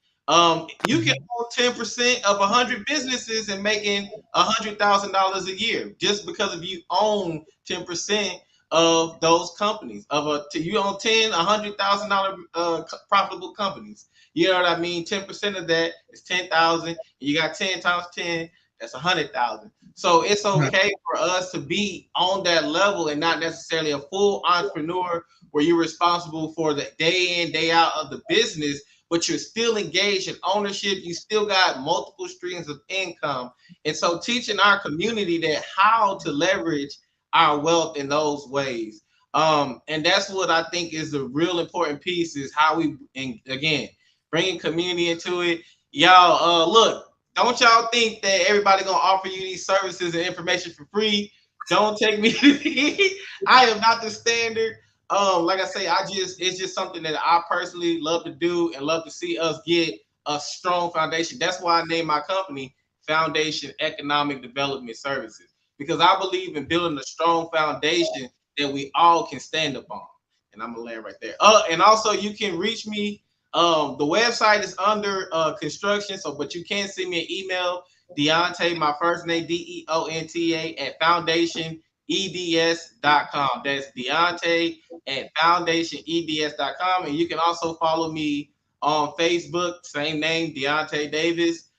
You can own 10% of 100 businesses and making $100,000 a year just because if you own 10% of those companies. You own 10, $100,000 profitable companies. You know what I mean? 10% of that is 10,000. You got 10 times 10, that's 100,000. So it's okay for us to be on that level and not necessarily a full entrepreneur where you're responsible for the day in, day out of the business, but you're still engaged in ownership. You still got multiple streams of income. And so teaching our community that how to leverage our wealth in those ways. And that's what I think is the real important piece is how we, and again, bringing community into it. Y'all, look, don't y'all think that everybody gonna offer you these services and information for free. Don't take me to I am not the standard. Like I say, it's just something that I personally love to do and love to see us get a strong foundation. That's why I named my company Foundation Economic Development Services, because I believe in building a strong foundation that we all can stand upon. And I'm gonna land right there. And also you can reach me. The website is under construction, so but you can send me an email, Deonta, my first name DEONTA at foundationeds.com. That's Deonta at foundationeds.com. And you can also follow me on Facebook, same name, Deonta Davis.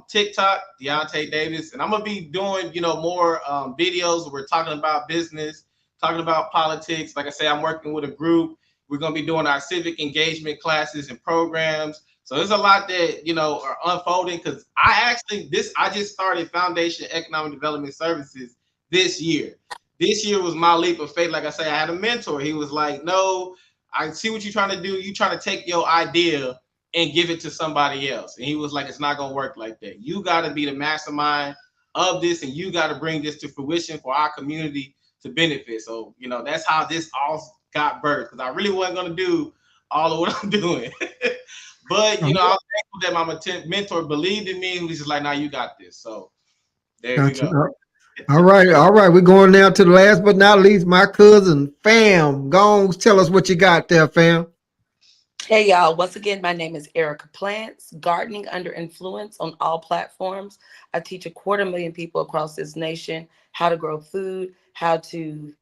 TikTok, Deonta Davis, and I'm gonna be doing more videos where we're talking about business, talking about politics. Like I say, I'm working with a group. We're gonna be doing our civic engagement classes and programs. So there's a lot that are unfolding because I just started Foundation Economic Development Services this year. This year was my leap of faith. Like I say, I had a mentor. He was like, "No, I see what you're trying to do. You're trying to take your idea and give it to somebody else." And he was like, "It's not gonna work like that. You got to be the mastermind of this, and you got to bring this to fruition for our community to benefit." So that's how this all got birthed. Because I really wasn't gonna do all of what I'm doing, but I'm thankful that my mentor believed in me. He was just like, "Now you got this." So there you go. All right. We're going now to the last but not least, my cousin Fam. Go on, tell us what you got there, Fam. Hey y'all, once again, my name is Erica Plants, Gardening Under Influence on all platforms. I teach 250,000 people across this nation how to grow food, how to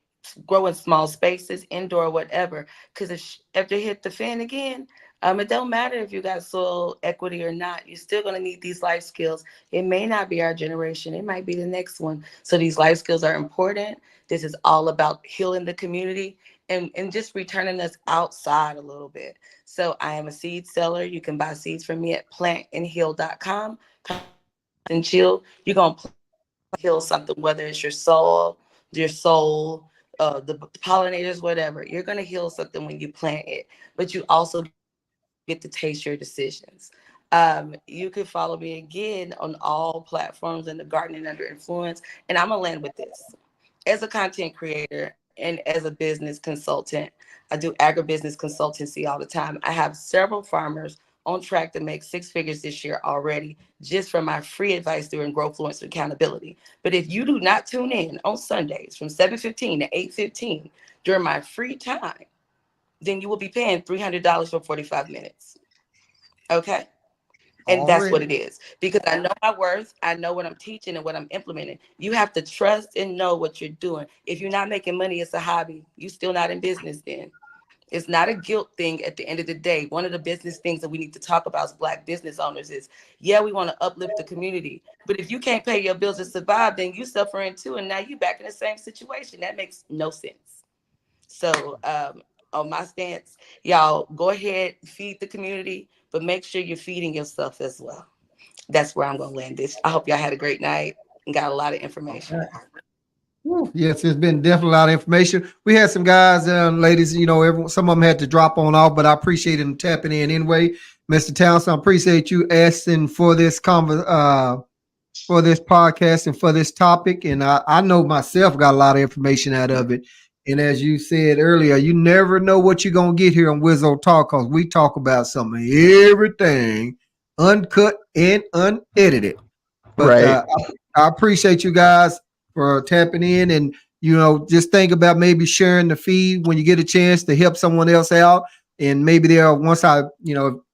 grow in small spaces, indoor, whatever. Because if you hit the fan again, it don't matter if you got soil equity or not. You're still going to need these life skills. It may not be our generation. It might be the next one. So these life skills are important. This is all about healing the community and just returning us outside a little bit. So I am a seed seller. You can buy seeds from me at plantandheal.com. And chill. You're going to heal something, whether it's your soul, the pollinators, whatever. You're going to heal something when you plant it. But you also get to taste your decisions. You can follow me again on all platforms in the Gardening Under Influence. And I'm going to land with this. As a content creator and as a business consultant, I do agribusiness consultancy all the time. I have several farmers on track to make 6 figures this year already, just from my free advice during Growthfluence Accountability. But if you do not tune in on Sundays from 7:15 to 8:15 during my free time, then you will be paying $300 for 45 minutes. Okay? And that's what it is. Because I know my worth. I know what I'm teaching and what I'm implementing. You have to trust and know what you're doing. If you're not making money, it's a hobby. You're still not in business then. It's not a guilt thing at the end of the day. One of the business things that we need to talk about as Black business owners is, yeah, we want to uplift the community. But if you can't pay your bills to survive, then you suffering too. And now you're back in the same situation. That makes no sense. So on my stance, y'all go ahead, feed the community, but make sure you're feeding yourself as well. That's where I'm going to land this. I hope y'all had a great night and got a lot of information. Yes, it's been definitely a lot of information. We had some guys and ladies, everyone, some of them had to drop on off, but I appreciate them tapping in anyway. Mr. Townsend, I appreciate you asking for this for this podcast and for this topic. And I know myself got a lot of information out of it. And as you said earlier, you never know what you're going to get here on Wizzo Talk, because we talk about some of everything, uncut and unedited. But Right. I appreciate you guys for tapping in, and just think about maybe sharing the feed when you get a chance to help someone else out. And maybe once I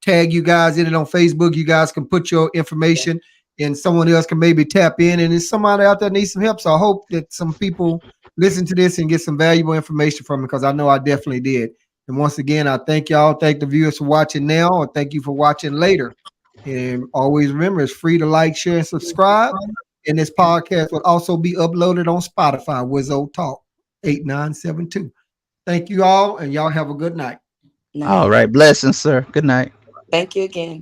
tag you guys in it on Facebook, you guys can put your information, and someone else can maybe tap in. And there's somebody out there needs some help. So I hope that some people listen to this and get some valuable information from it, because I know I definitely did. And once again, I thank y'all. Thank the viewers for watching now, and thank you for watching later. And always remember, it's free to like, share, and subscribe. And this podcast will also be uploaded on Spotify, Wizzo Talk 8972. Thank you all, and y'all have a good night. All right. Blessings, sir. Good night. Thank you again.